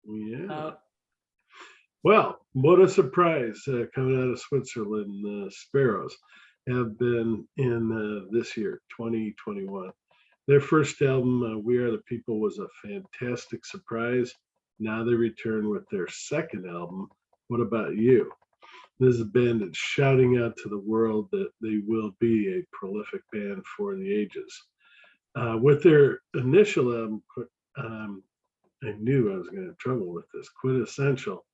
Yeah. Well, what a surprise coming out of Switzerland. The Sparrows have been in this year, 2021. Their first album, We Are the People, was a fantastic surprise. Now they return with their second album, What About You? This is a band that's shouting out to the world that they will be a prolific band for the ages. With their initial album, I knew I was going to have trouble with this, Quintessential,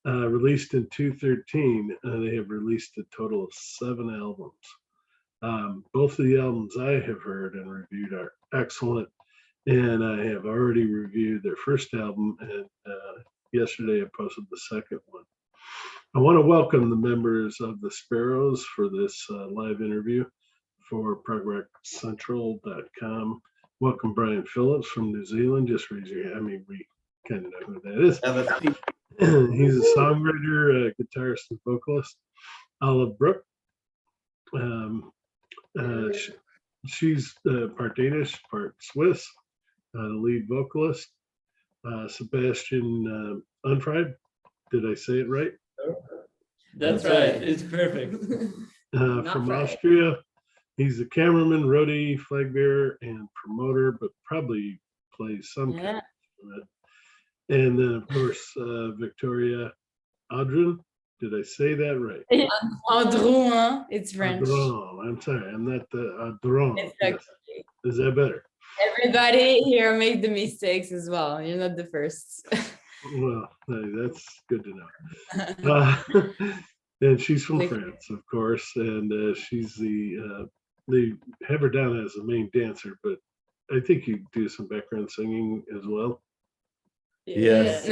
released in 2013, they have released a total of 7 albums. Both of the albums I have heard and reviewed are excellent, and I have already reviewed their first album, and yesterday I posted the second one. I want to welcome the members of the Sparrows for this live interview for progresscentral.com. Welcome Brian Phillips from New Zealand. Just raise your hand. I mean, we kind of know who that is. He's a songwriter, guitarist, and vocalist. Olive Brooke. She's part Danish, part Swiss, the lead vocalist. Sebastian Unfried. Did I say it right? That's right. It's perfect. From Austria. He's a cameraman, roadie, flag bearer, and promoter, but probably plays some kind of instrument. And then, of course, Victoria Audrin. Did I say that right? Audron, it's French. Audron. I'm sorry, I'm not the Audron. It's Yes. okay. Is that better? Everybody here made the mistakes as well. You're not the first. Well, hey, that's good to know. And she's from France, of course, and she's they have her down as the main dancer, but I think you do some background singing as well. Yes.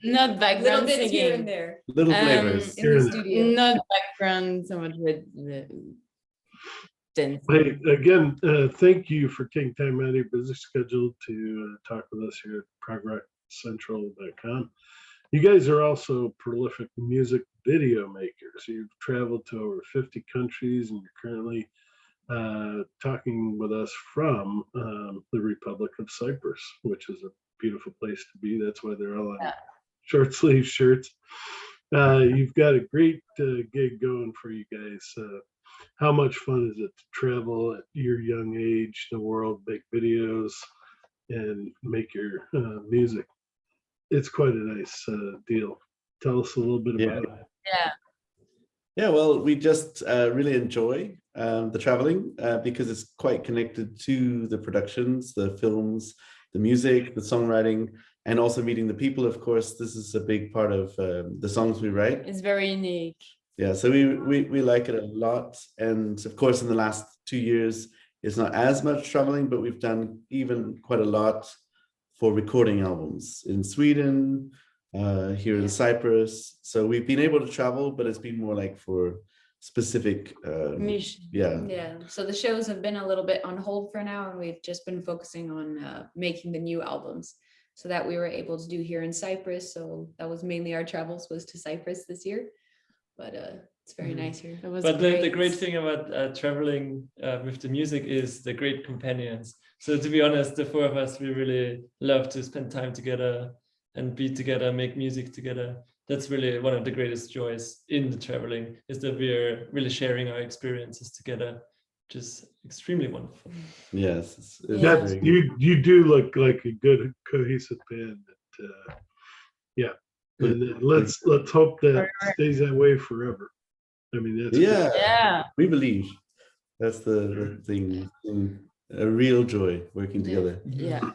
Not background Little bits here and singing. there. Little flavors. In the studio. Not background so much with the dancing. Hey, again, thank you for taking time out of your busy schedule to talk with us here at progresscentral.com. You guys are also prolific music video makers. You've traveled to over 50 countries, and you're currently talking with us from the Republic of Cyprus, which is a beautiful place to be. That's why they're all on short sleeve shirts. You've got a great gig going for you guys. How much fun is it to travel at your young age, the world, make videos, and make your music? It's quite a nice deal. Tell us a little bit about it. Yeah, well, we just really enjoy the traveling because it's quite connected to the productions, the films, the music, the songwriting, and also meeting the people. Of course, this is a big part of the songs we write. It's very unique. Yeah, so we like it a lot. And of course, in the last 2 years, it's not as much traveling, but we've done even quite a lot for recording albums in Sweden, here in Cyprus. So we've been able to travel, but it's been more like for specific Mission. Yeah. So the shows have been a little bit on hold for now, and we've just been focusing on making the new albums. So that we were able to do here in Cyprus. So that was mainly our travels was to Cyprus this year. But it's very nice here. It was But great. the great thing about traveling with the music is the great companions. So to be honest, the 4 of us, we really love to spend time together and be together, make music together. That's really one of the greatest joys in the traveling, is that we're really sharing our experiences together, which is extremely wonderful. Yes, it's That's, you do look like a good cohesive band. That, and let's hope that stays that way forever. I mean, that's Yeah. we believe that's the thing. A real joy working together. Yeah.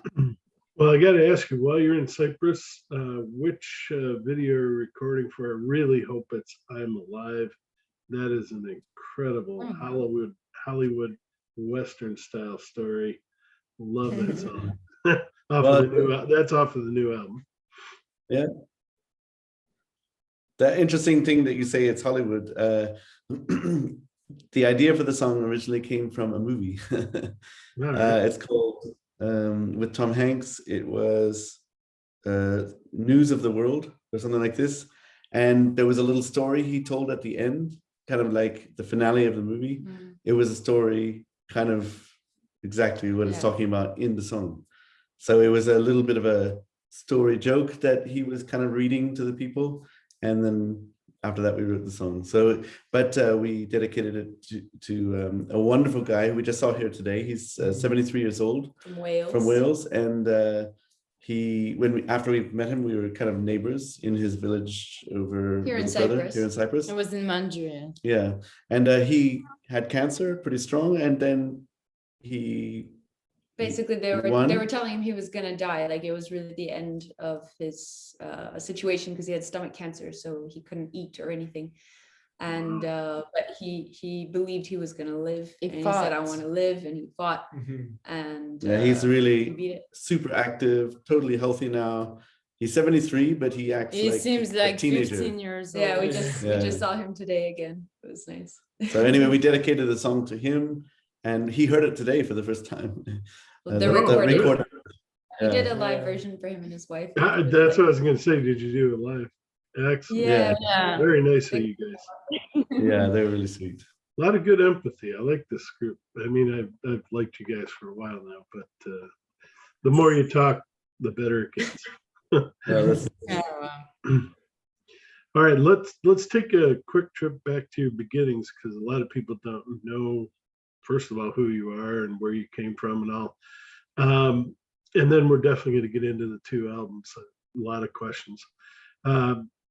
Well, I got to ask you, while you're in Cyprus, which video are you recording for? I really hope it's "I'm Alive." That is an incredible Hollywood Western style story. Love that song. That's off of the new album. Yeah. The interesting thing that you say it's Hollywood. The idea for the song originally came from a movie. It's called, with Tom Hanks, it was News of the World or something like this. And there was a little story he told at the end, kind of like the finale of the movie. It was a story kind of exactly what it's talking about in the song. So it was a little bit of a story joke that he was kind of reading to the people, and then after that we wrote the song. So, but we dedicated it to a wonderful guy who we just saw here today. He's 73 years old From Wales. and after we met him, we were kind of neighbors in his village over Here in with his brother, Cyprus. here in Cyprus. It was in Mandarin. Yeah, and he had cancer, pretty strong, and then he Basically, they won. were telling him he was gonna die. Like it was really the end of his situation because he had stomach cancer, so he couldn't eat or anything. And but he believed he was gonna live, He and he said, "I fought. want to live," and he fought. Mhm. And Yeah, he's he really beat it. super active, totally healthy now. He's 73, but he acts He like seems a like teenager. 15 years old. Yeah, we Yeah. just saw him today again. It was nice. So anyway, we dedicated the song to him, and he heard it today for the first time. The recording. recording. We did a Yeah. live version for him and his wife. That's what I was going to say. Did you do it live? Excellent. Yeah, Yeah. Very nice of you guys. Yeah, they're really sweet. A lot of good empathy. I like this group. I mean, I've liked you guys for a while now, but the more you talk, the better it gets. Yeah, that's, Yeah, wow. All right, let's take a quick trip back to your beginnings, because a lot of people don't know, first of all, who you are and where you came from and all. And then we're definitely going to get into the two albums. A lot of questions.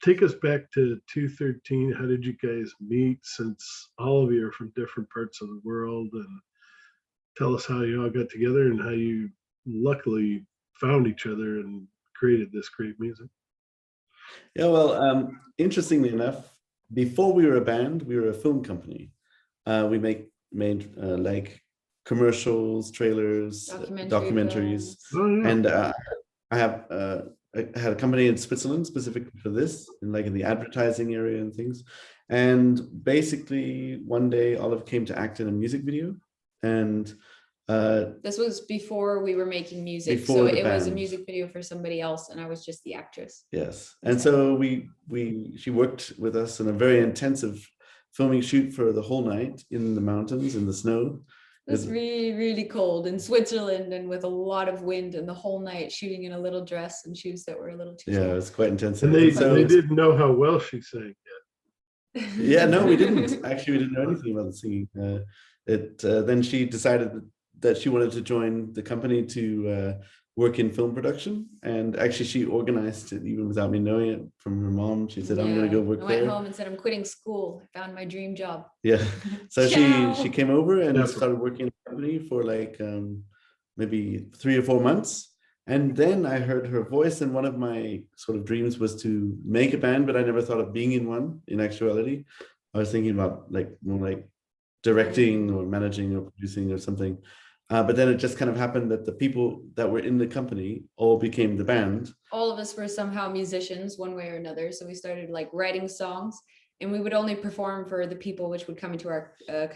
Take us back to 2013. How did you guys meet, since all of you are from different parts of the world? And tell us how you all got together and how you luckily found each other and created this great music. yeah, well, interestingly enough, before we were a band, we were a film company. We made like commercials, trailers, documentaries. Oh, yeah. And I had a company in Switzerland specifically for this, in the advertising area and things. And basically, one day, Olive came to act in a music video, and this was before we were making music. Before So the it was a band. music video for somebody else, and I was just the actress. yes, and so she worked with us in a very intensive filming shoot for the whole night in the mountains in the snow. It was really, really cold in Switzerland and with a lot of wind, and the whole night shooting in a little dress and shoes that were a little too Yeah, small. it's quite intense. And they so didn't know how well she sang. yeah, no, we didn't. Actually, we didn't know anything about the singing. Then she decided that she wanted to join the company to work in film production, and actually she organized it even without me knowing it from her mom. She said, "I'm going to go work I went there." home and said, "I'm quitting school. I found my dream job." Yeah, so Ciao. she came over and Yeah. started working in the company for maybe 3 or 4 months. And then I heard her voice, and one of my sort of dreams was to make a band, but I never thought of being in one in actuality. I was thinking about more like directing or managing or producing or something. But then it just kind of happened that the people that were in the company all became the band. All of us were somehow musicians one way or another. So we started writing songs, and we would only perform for the people which would come into our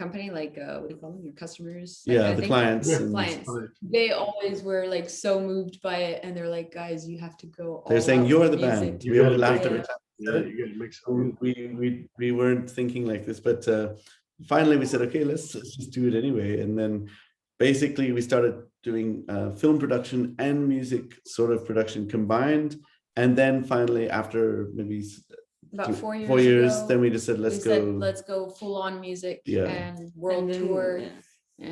company, what do you call them, your customers? that Yeah, kind of the thing. clients. Yeah. and Clients. They always were so moved by it, and they're like, "Guys, you have to go." They're all saying, out "You're with the music." band." You We all gotta laughed make every it. time. Yeah, you got to make some. We weren't thinking like this, but finally we said, okay, let's just do it anyway. And then basically we started doing film production and music sort of production combined. And then finally, after maybe About 4 years, 4 years, ago, then we just said, we let's said, go. let's go full on music Yeah. and world And then, tour. yeah.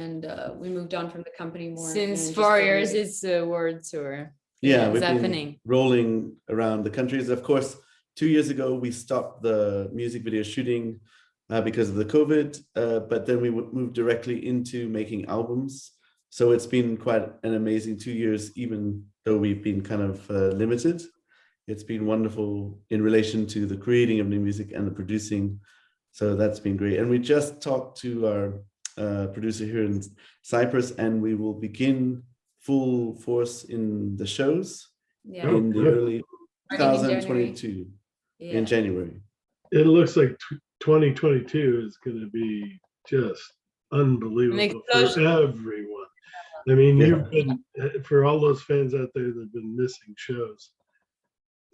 And we moved on from the company more. Since and 4 just years, did it's a world tour. Yeah, It's we've been happening. rolling around the countries. Of course, 2 years ago, we stopped the music video shooting because of the COVID, but then we moved directly into making albums. So it's been quite an amazing 2 years, even though we've been kind of limited. It's been wonderful in relation to the creating of new music and the producing. So that's been great. And we just talked to our producer here in Cyprus, and we will begin full force in the shows Yeah. in the good. early Starting in 2022 Yeah. in January. It looks like 2022 is going to be just unbelievable for explosion. everyone. I mean, Yeah. you've been, for all those fans out there that have been missing shows,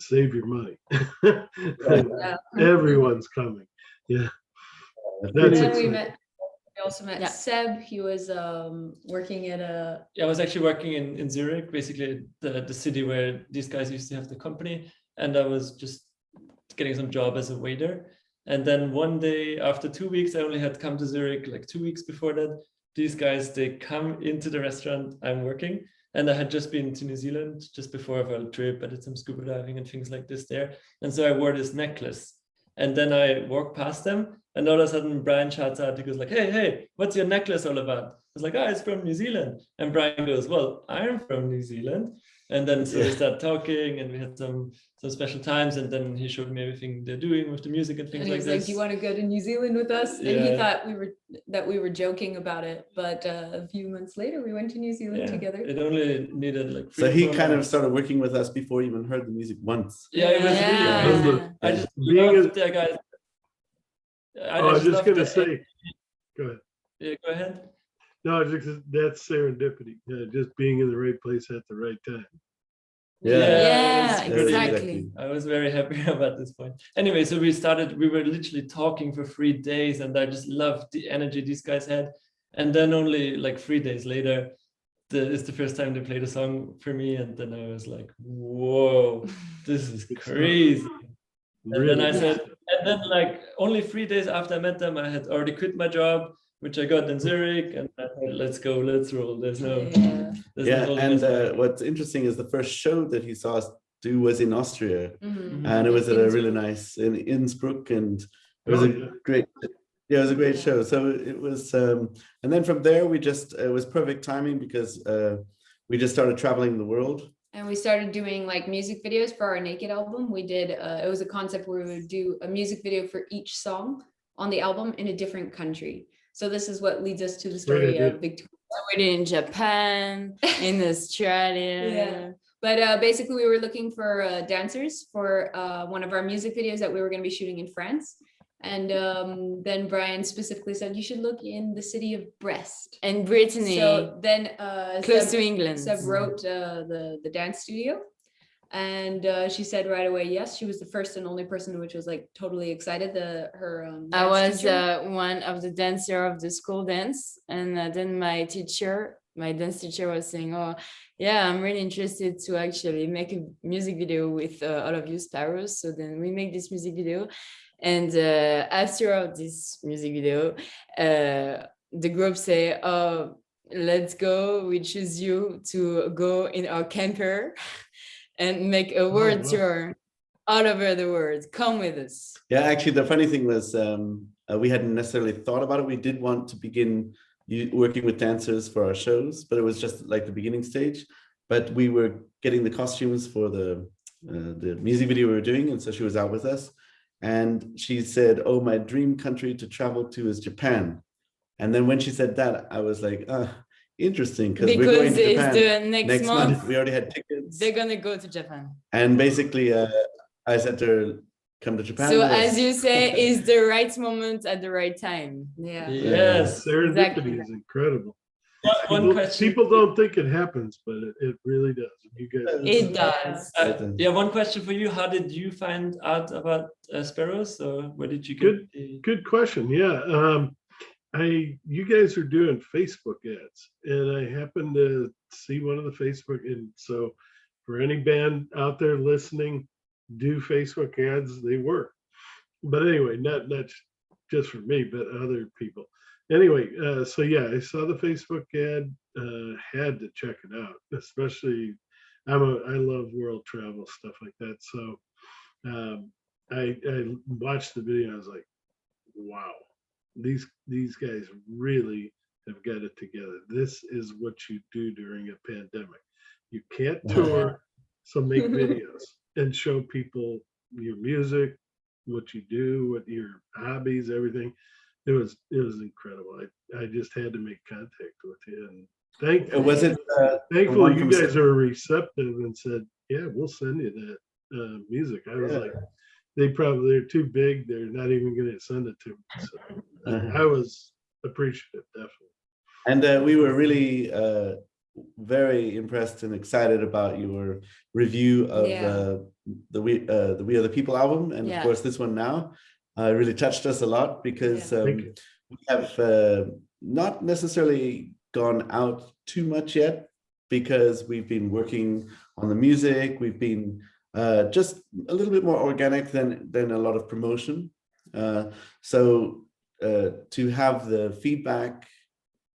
save your money. Yeah. Everyone's coming. Yeah. That's That's And then exciting. we met We also met Yeah. Seb. He was working at a. Yeah, I was actually working in Zurich, basically the city where these guys used to have the company, and I was just getting some job as a waiter. And then one day, after 2 weeks, I only had come to Zurich like 2 weeks before that. These guys, they come into the restaurant I'm working, and I had just been to New Zealand just before for a trip. I did some scuba diving and things like this there, and so I wore this necklace. And then I walked past them, and all of a sudden Brian shouts out, he goes like, hey, what's your necklace all about? I was like, it's from New Zealand. And Brian goes, well, I'm from New Zealand. And then so we started talking, and we had some special times, and then he showed me everything they're doing with the music and things And he like was this. like, "Do you want to go to New Zealand with us?" And he thought we were joking about it. But a few months later, we went to New Zealand together. It only needed like 3 So he 4 kind of months. started working with us before he even heard the music once. Yeah, it was really crazy. I just loved that guy. I was just loved going to the- say, go ahead. Yeah, go ahead. No, that's serendipity. Just being in the right place at the right time. Yeah, it was really- exactly. I was very happy about this point. Anyway, so we were literally talking for 3 days, and I just loved the energy these guys had. And then only like 3 days later, it's the first time they played a song for me, and then I was like, whoa, this is crazy. And then I said, and then like only 3 days after I met them, I had already quit my job, which I got in Zurich, and I said, let's go, let's roll. There's no And what's interesting is the first show that he saw us do was in Austria, and it was at a really nice in Innsbruck, and it was great. Yeah, it was a great show. So it was, and then from there it was perfect timing because we just started traveling the world. And we started doing like music videos for our Naked album. We did, it was a concept where we would do a music video for each song on the album in a different country. So this is what leads us to the story of Victoria. We did in Japan, in Australia. Yeah. But basically we were looking for dancers for one of our music videos that we were going to be shooting in France. And then Brian specifically said, you should look in the city of Brest. And Brittany. So then close to England. Seb wrote the dance studio. And she said right away, yes. She was the first and only person which was like totally excited. I was one of the dancer of the school dance. And then my dance teacher was saying, oh, yeah, I'm really interested to actually make a music video with all of you Sparrows. So then we make this music video. And after this music video, the group say, oh, let's go. We choose you to go in our camper and make a world tour all over the world. Come with us. Yeah, actually, the funny thing was we hadn't necessarily thought about it. We did want to begin working with dancers for our shows, but it was just like the beginning stage. But we were getting the costumes for the music video we were doing, and so she was out with us. And she said, oh, my dream country to travel to is Japan. And then when she said that, I was like, interesting, because we're going to Japan the next month. We already had tickets. They're going to go to Japan. And basically, I said to her, come to Japan. So as you say, it's the right moment at the right time. Yeah. Yes. Serendipity is incredible. One question. People don't think it happens, but it really does. You guys. It does. Yeah, one question for you. How did you find out about Sparrows? Or where did you get Good question. Yeah. You guys are doing Facebook ads, and I happened to see one of the Facebook. And so for any band out there listening, do Facebook ads, they work. But anyway, not just for me, but other people. Anyway, so yeah, I saw the Facebook ad, had to check it out, especially I love world travel, stuff like that. So I watched the video. I was like, wow, these guys really have got it together. This is what you do during a pandemic. You can't tour, so make videos and show people your music, what you do, what your hobbies, everything. It was incredible. I just had to make contact with you, and thankfully you guys are receptive and said, yeah, we'll send you that music. I was like, they're too big, they're not even going to send it to me. So I was appreciative, definitely. And we were really very impressed and excited about your review of the We Are the People album, and of course this one now. Really touched us a lot because we have not necessarily gone out too much yet, because we've been working on the music. We've been just a little bit more organic than a lot of promotion. So to have the feedback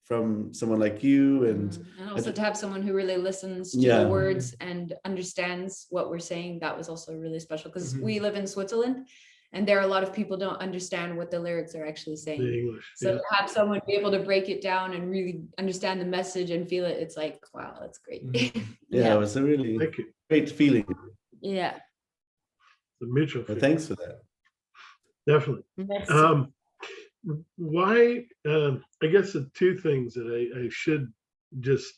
from someone like you, and also to have someone who really listens to the words and understands what we're saying, that was also really special, because we live in Switzerland and there are a lot of people don't understand what the lyrics are actually saying. The English. So to have someone be able to break it down and really understand the message and feel it, it's like, wow, that's great. Yeah, it was a really great feeling. Yeah. The mutual. Well, thanks for that. Definitely. Merci. Why, I guess the two things that I should just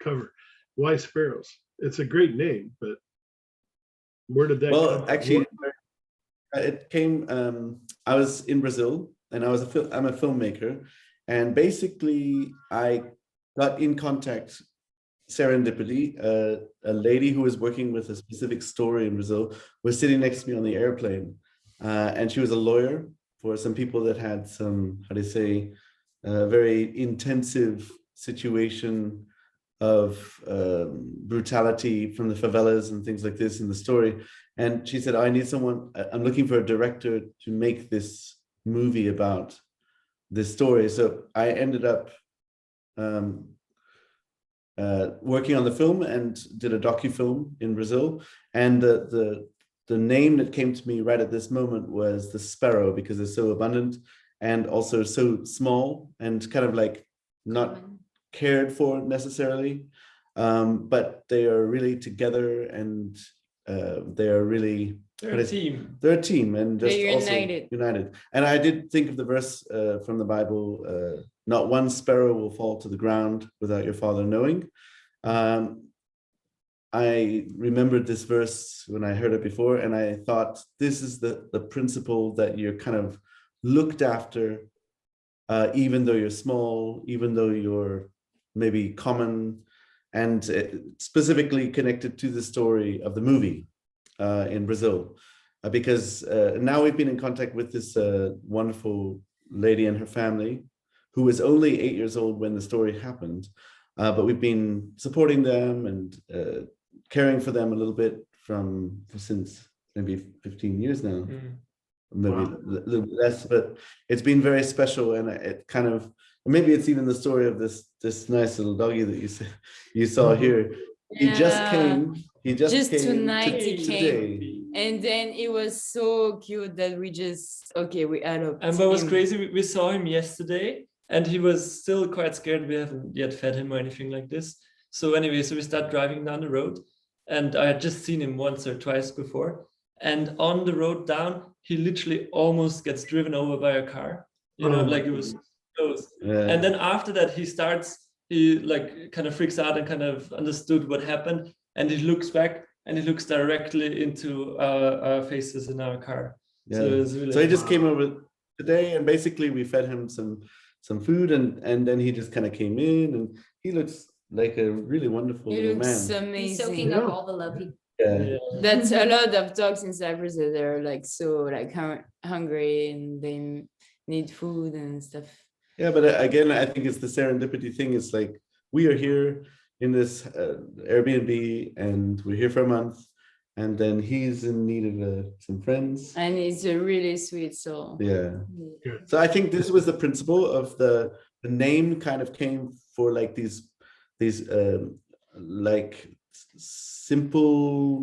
cover. Why Sparrows? It's a great name, but where did that come Well, from? actually, it came, I was in Brazil, and I'm a filmmaker, and basically I got in contact, serendipity, a lady who was working with a specific story in Brazil was sitting next to me on the airplane, and she was a lawyer for some people that had some, how do you say, very intensive situation of brutality from the favelas and things like this in the story. And she said, I need someone, I'm looking for a director to make this movie about this story. So I ended up working on the film and did a docu-film in Brazil. And the name that came to me right at this moment was the sparrow, because it's so abundant and also so small and kind of like not cared for necessarily, but they are really together, and they are really, they're a team. They're a team, and just They're also united. united. And I did think of the verse from the Bible, not one sparrow will fall to the ground without your Father knowing. I remembered this verse when I heard it before, and I thought, this is the principle that you're kind of looked after, even though you're small, even though you're maybe common, and specifically connected to the story of the movie in Brazil. Because now we've been in contact with this wonderful lady and her family, who was only 8 years old when the story happened. But we've been supporting them and caring for them a little bit since maybe 15 years now, maybe a little bit less, but it's been very special. And it kind of, maybe it's even the story of this nice little doggy that you saw here. He just came. He just came tonight. He today. came, and then it was so cute that we adopted. And what was crazy, we saw him yesterday, and he was still quite scared. We haven't yet fed him or anything like this. So anyway, we start driving down the road, and I had just seen him once or twice before. And on the road down, he literally almost gets driven over by a car. You know, like it was close. Yeah. And then after that, he like kind of freaks out and kind of understood what happened. And he looks back and he looks directly into our faces in our car. Yeah. So it was really, so he just came over today, and basically we fed him some food, and then he just kind of came in, and he looks like a really wonderful He little looks man. amazing. He's soaking up all the love. Yeah. That's a lot of dogs in Cyprus that are like so like hungry and they need food and stuff. Yeah, but again, I think it's the serendipity thing. It's like we are here in this Airbnb, and we're here for a month, and then he's in need of some friends. And he's a really sweet soul. Yeah. So I think this was the principle of the name kind of came for like these like simple,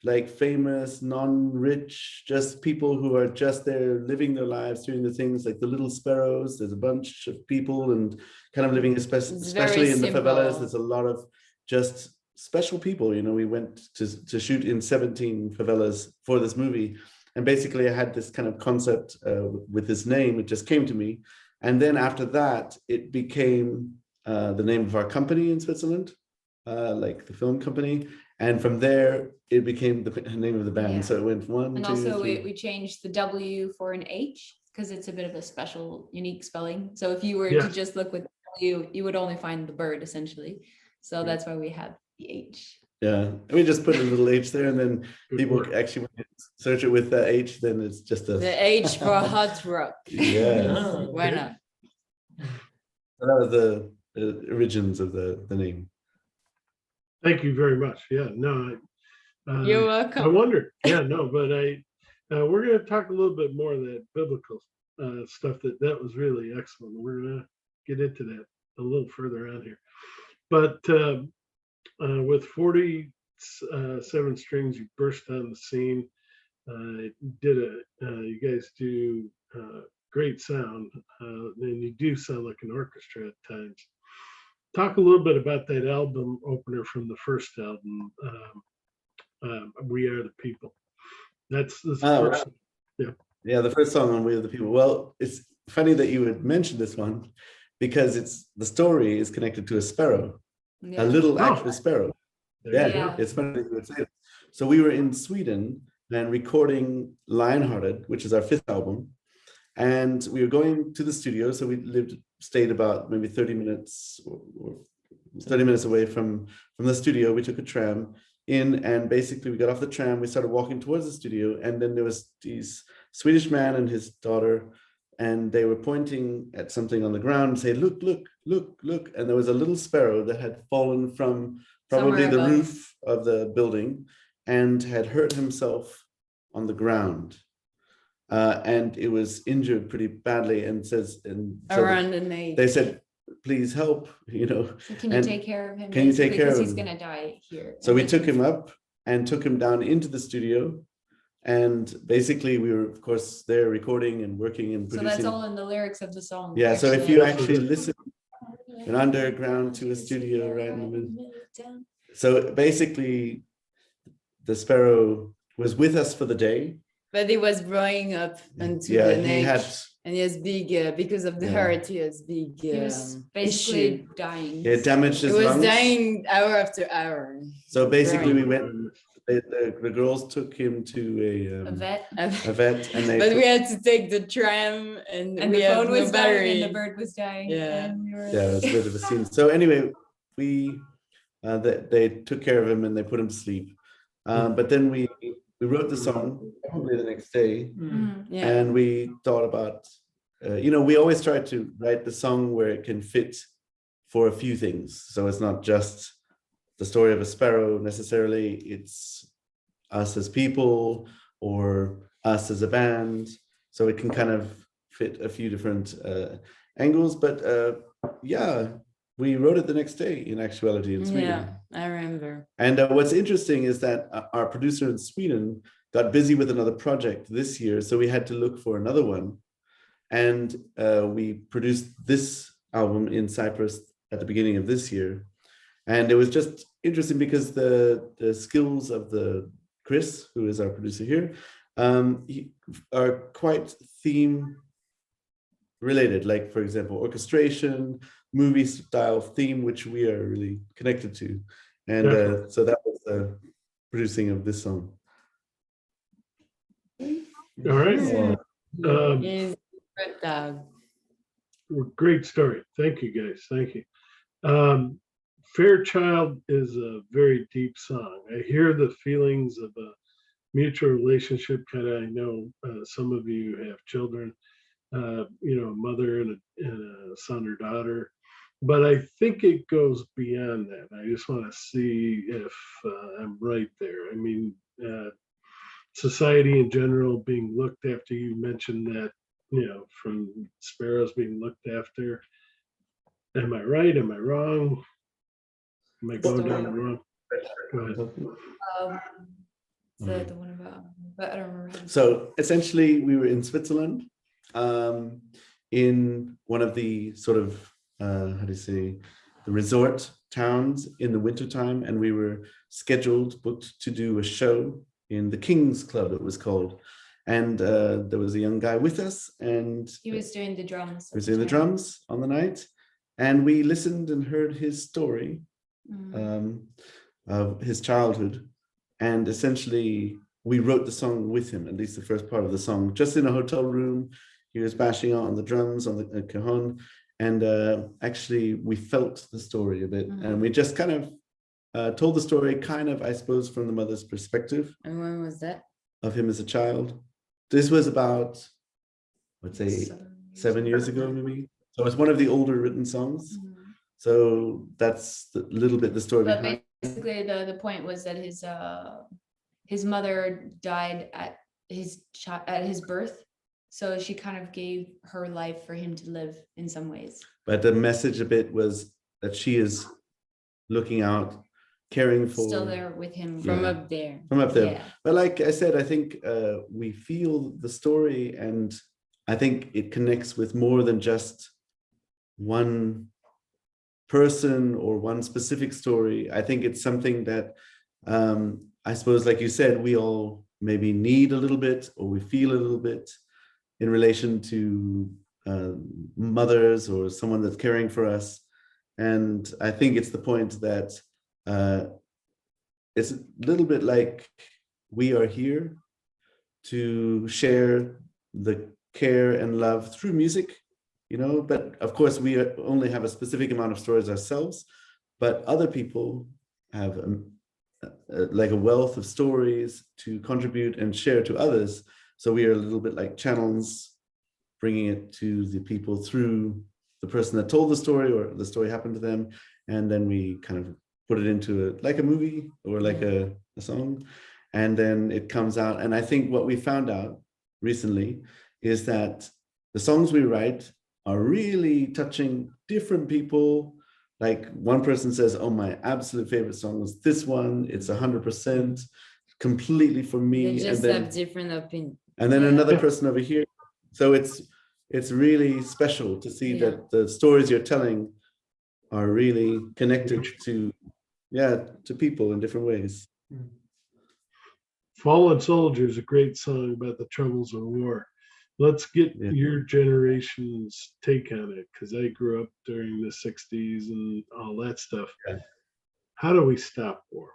like famous, non-rich, just people who are just there living their lives, doing the things like the little sparrows. There's a bunch of people and kind of living, especially in the favelas. There's a lot of just special people. You know, we went to shoot in 17 favelas for this movie. And basically I had this kind of concept with this name. It just came to me. And then after that, it became the name of our company in Switzerland, like the film company. And from there, it became the name of the band. Yeah. So it went one, And two, also three. we changed the W for an H because it's a bit of a special, unique spelling. So if you were Yeah. to just look with W, you would only find the bird essentially. So that's why we have the H. Yeah, and we just put a little H there, and then Good people work. actually, when you search it with the H, then it's just a... The H for hot rock. Yeah. Ah, Why okay. not? So that was the origins of the name. Thank you very much. Yeah, no, You're I welcome. wondered. Yeah, no, but we're going to talk a little bit more of that biblical stuff. That was really excellent. We're going to get into that a little further on here. But with 47 strings, you burst on the scene. You guys do great sound, and you do sound like an orchestra at times. Talk a little bit about that album opener from the first album, We Are the People. That's the first. Right. Yeah, the first song on We Are the People. Well, it's funny that you would mention this one because the story is connected to a sparrow, a little actual sparrow. Yeah, it's funny that you would say that. So we were in Sweden and recording Lionhearted, which is our 5th album. And we were going to the studio. So we stayed about maybe 30 minutes or 30 minutes away from the studio. We took a tram in, and basically we got off the tram. We started walking towards the studio. And then there was these Swedish man and his daughter, and they were pointing at something on the ground and say, look, look, look, look. And there was a little sparrow that had fallen from probably the roof of the building and had hurt himself on the ground. And it was injured pretty badly, and Around the neck. They said, please help, So can you take care of him? Can you take care of him? Because he's gonna die here. So we took him up and took him down into the studio. And basically we were, of course, there recording and working and producing. So that's all in the lyrics of the song. Yeah, so if you actually listen, an underground to a studio right in the middle. So basically the sparrow was with us for the day. But he was growing up into the neck. And he has big, because of the hurt, he has big He was basically dying. It damaged his lungs. lungs. He was dying hour after hour. So basically we went, the girls took him to A vet. a vet, and But we had to take the tram, and we the had phone was no dying battery. and the bird was dying. Yeah. And we were yeah, it was a bit of a scene. So anyway, they took care of him and they put him to sleep. But then we wrote the song probably the next day, Yeah. and we thought about, we always try to write the song where it can fit for a few things. So it's not just the story of a sparrow necessarily, it's us as people or us as a band. So it can kind of fit a few different angles. But we wrote it the next day in actuality in Sweden. Yeah, I remember. And what's interesting is that our producer in Sweden got busy with another project this year. So we had to look for another one. And we produced this album in Cyprus at the beginning of this year. And it was just interesting because the skills of Chris, who is our producer here, are quite theme related. Like, for example, orchestration, movie style theme, which we are really connected to. And so that was the producing of this song. All right. He's a good dog. Great story. Thank you, guys. Thank you. Fairchild is a very deep song. I hear the feelings of a mutual relationship. Kind of, I know some of you have children, a mother and a son or daughter, but I think it goes beyond that. I just want to see if I'm right there. I mean, society in general being looked after. You mentioned that, from sparrows being looked after. Am I right? Am I wrong? Am I going down the wrong? Go ahead. The one about, but I don't remember. So essentially, we were in Switzerland, in one of the sort of the resort towns in the wintertime, and we were booked to do a show in the King's Club, it was called. And there was a young guy with us, and he was doing the drums. He was doing the drums on the night, and we listened and heard his story of his childhood. And essentially, we wrote the song with him, at least the first part of the song, just in a hotel room. He was bashing out on the drums, on the cajon. And actually, we felt the story a bit. And we just kind of told the story, kind of, I suppose, from the mother's perspective. And when was that? Of him as a child. This was about, let's say, 7 years ago, maybe. So it's one of the older written songs. So that's a little bit the story But behind. basically, the point was that his mother died at his birth, so she kind of gave her life for him to live in some ways. But the message a bit was that she is looking out, caring for. Still there with him From up there. From up there. Yeah. But like I said, I think we feel the story, and I think it connects with more than just one person or one specific story. I think it's something that I suppose, like you said, we all maybe need a little bit, or we feel a little bit in relation to mothers or someone that's caring for us. And I think it's the point that it's a little bit like we are here to share the care and love through music, you know, but of course we only have a specific amount of stories ourselves, but other people have like a wealth of stories to contribute and share to others. So we are a little bit like channels, bringing it to the people through the person that told the story, or the story happened to them, and then we kind of put it into like a movie or like a song, and then it comes out. And I think what we found out recently is that the songs we write are really touching different people. Like one person says, oh, my absolute favorite song was this one. It's 100% completely for me. They just and then, have different opinions. And then another person over here. So it's really special to see that the stories you're telling are really connected to people in different ways. Fallen Soldier is a great song about the troubles of war. Let's get your generation's take on it, because I grew up during the 60s and all that stuff. Yeah. How do we stop war?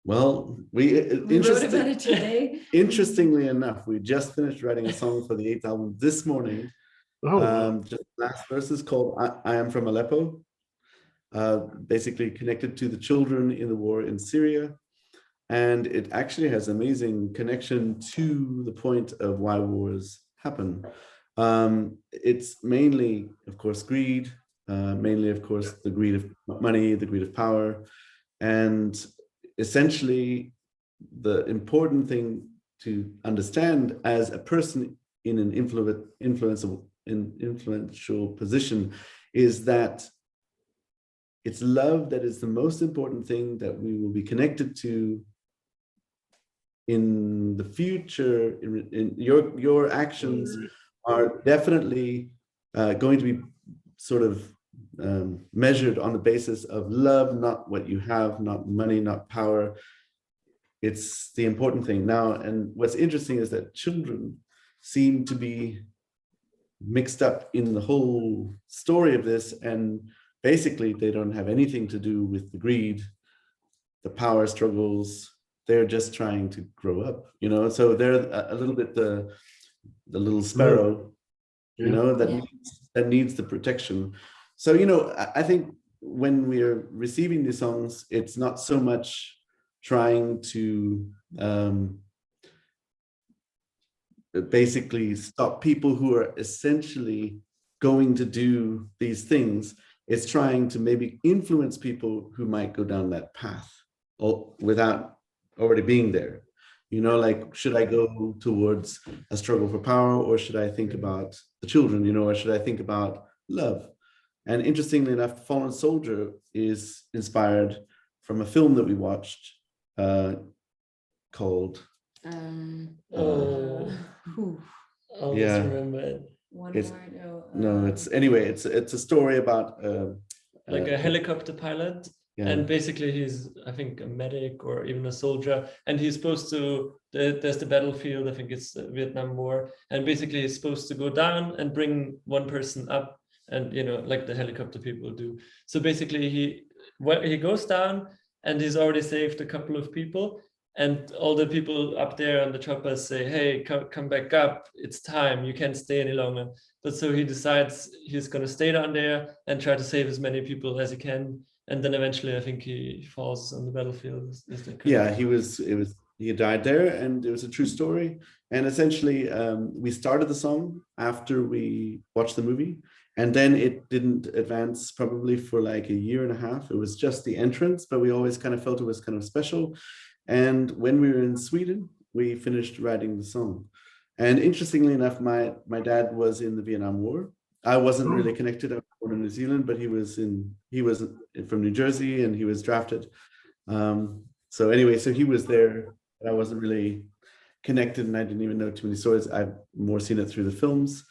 Well, We wrote about it today. Interestingly enough, we just finished writing a song for the 8th album this morning. Just last verse is called I Am From Aleppo, basically connected to the children in the war in Syria. And it actually has amazing connection to the point of why wars happen. It's mainly, of course, greed, mainly, of course, the greed of money, the greed of power. And essentially, the important thing to understand as a person in an influential position is that it's love that is the most important thing that we will be connected to in the future. In your actions are definitely going to be sort of measured on the basis of love, not what you have, not money, not power. It's the important thing now. And what's interesting is that children seem to be mixed up in the whole story of this, and basically they don't have anything to do with the greed, the power struggles. They're just trying to grow up, you know. So they're a little bit the little sparrow, you know, that needs the protection. So, you know, I think when we are receiving these songs, it's not so much trying to basically stop people who are essentially going to do these things. It's trying to maybe influence people who might go down that path or without already being there. You know, like, should I go towards a struggle for power, or should I think about the children, you know, or should I think about love? And interestingly enough, Fallen Soldier is inspired from a film that we watched called Remember it. It's a story about like a helicopter pilot. Yeah. And basically he's, I think, a medic or even a soldier, and he's supposed to, there's the battlefield, I think it's the Vietnam War, and basically he's supposed to go down and bring one person up, and, you know, like the helicopter people do. So basically he goes down and he's already saved a couple of people, and all the people up there on the choppers say, hey, come back up, it's time, you can't stay any longer. But so he decides he's going to stay down there and try to save as many people as he can. And then eventually, I think he falls on the battlefield. Is that correct? Yeah, it was he died there, and it was a true story. And essentially, we started the song after we watched the movie, and then it didn't advance probably for like a year and a half. It was just the entrance, but we always kind of felt it was kind of special. And when we were in Sweden, we finished writing the song. And interestingly enough, my dad was in the Vietnam War. I wasn't really connected. I was born in New Zealand, but he was from New Jersey, and he was drafted. So anyway, so he was there, but I wasn't really connected, and I didn't even know too many stories. I've more seen it through the films.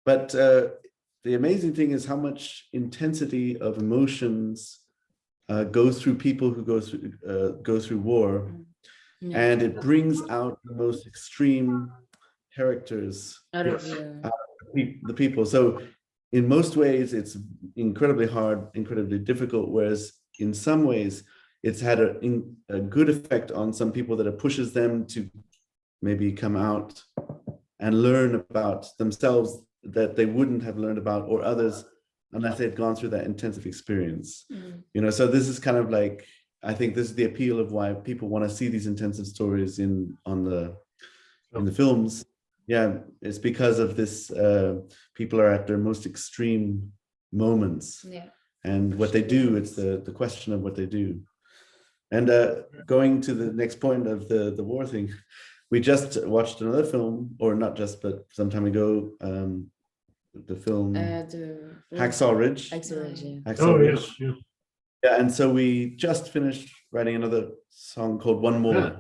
But the amazing thing is how much intensity of emotions goes through people who go through war, and it brings out the most extreme characters Out of the people. So in most ways, it's incredibly hard, incredibly difficult, whereas in some ways, it's had a good effect on some people that it pushes them to maybe come out and learn about themselves that they wouldn't have learned about, or others, unless they'd gone through that intensive experience. So this is kind of like, I think this is the appeal of why people want to see these intensive stories in the films. Yeah, it's because of this. People are at their most extreme moments, and what they do. It's the question of what they do. And going to the next point of the war thing, we just watched another film, or not just, but some time ago, the film Hacksaw Ridge. Hacksaw Ridge. Yeah, and so we just finished writing another song called One More.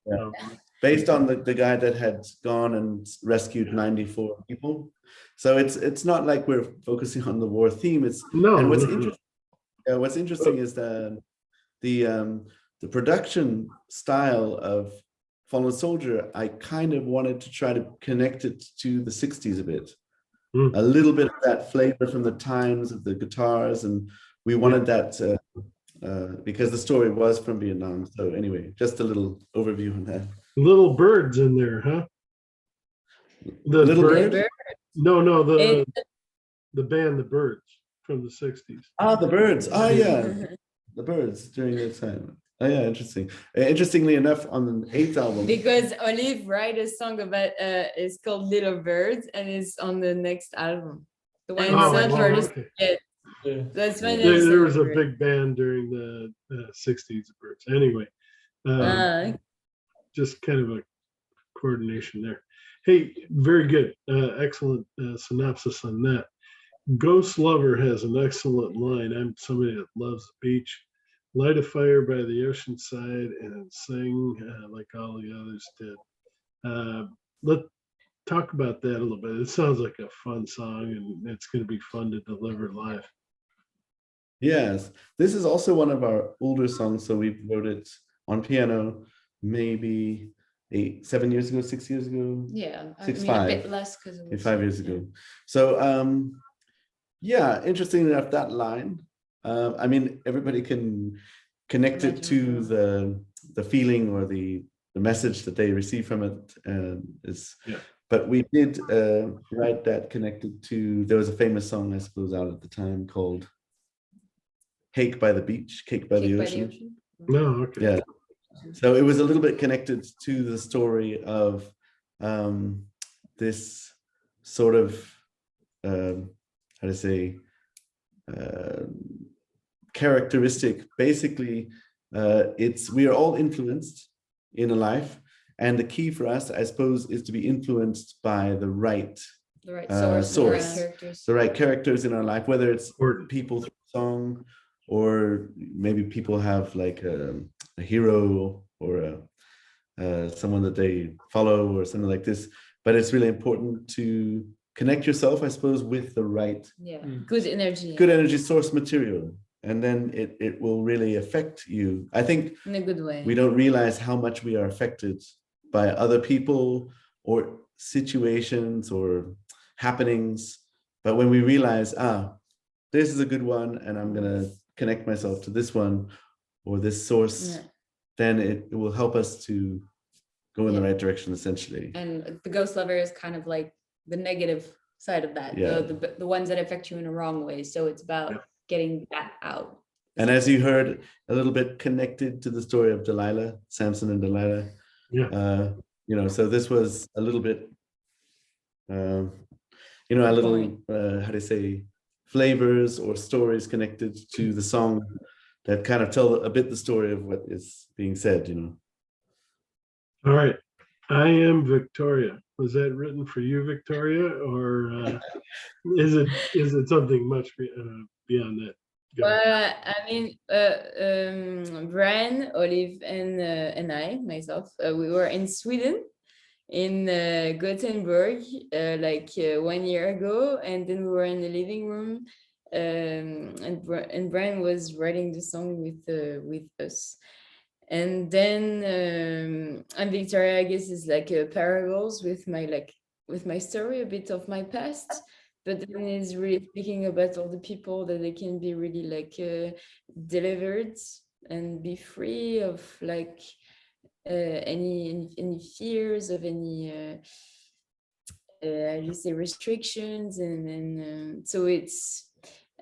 Yeah. Based on the guy that had gone and rescued 94 people. So it's not like we're focusing on the war theme. And what's interesting is that the production style of Fallen Soldier, I kind of wanted to try to connect it to the 60s a bit. A little bit of that flavor from the times of the guitars, and we wanted that because the story was from Vietnam. So anyway, just a little overview on that. Little Bird's in there, huh? The Little Bird? No, the band, the Birds from the 60s. Ah, the Birds. Oh, yeah. The Birds during that time. Oh, yeah, interesting. Interestingly enough, on the 8th album. Because Olive wrote a song about it's called Little Birds, and it's on the next album. The one And Oh, it's not wow, for the okay. yet. That's when There was a big band during the 60s, Birds. Anyway, just kind of a coordination there. Hey, very good. Excellent synopsis on that. Ghost Lover has an excellent line. I'm somebody that loves the beach. Light a fire by the ocean side and sing like all the others did. Let's talk about that a little bit. It sounds like a fun song, and it's going to be fun to deliver live. Yes, this is also one of our older songs. So we wrote it on piano maybe 7 years ago, 6 years ago. Yeah, a bit less because 5 years ago. So yeah, interesting enough, that line. I mean, everybody can connect it to the feeling or the message that they receive from it. But we did write that connected to, there was a famous song, I suppose, out at the time called Cake by the Beach, Cake by the Ocean. No, okay. Yeah. So it was a little bit connected to the story of this sort of, how to say, characteristic. Basically, we are all influenced in a life, and the key for us, I suppose, is to be influenced by the right source, the right characters in our life, whether it's people through song, or maybe people have like a hero or someone that they follow or something like this. But it's really important to connect yourself, I suppose, with the right good energy source material, and then it will really affect you. I think in a good way. We don't realize how much we are affected by other people or situations or happenings, but when we realize, this is a good one, and I'm gonna connect myself to this one or this source, then it will help us to go in the right direction, essentially. And the Ghost Lover is kind of like the negative side of that, the ones that affect you in a wrong way. So it's about getting that out. And as you heard, a little bit connected to the story of Delilah, Samson and Delilah. Yeah. So this was a little bit, a little, how do you say, flavors or stories connected to the song that kind of tell a bit the story of what is being said, All right. I am Victoria. Was that written for you, Victoria, or is it something much beyond that? I mean, Brian, Olive, and myself, we were in Sweden, in Gothenburg, 1 year ago, and then we were in the living room, and Brian was writing the song with us. And then and Victoria, I guess, is like parables with my story, a bit of my past, but then it's really speaking about all the people that they can be really delivered and be free of any fears of any how do you say, restrictions, and so it's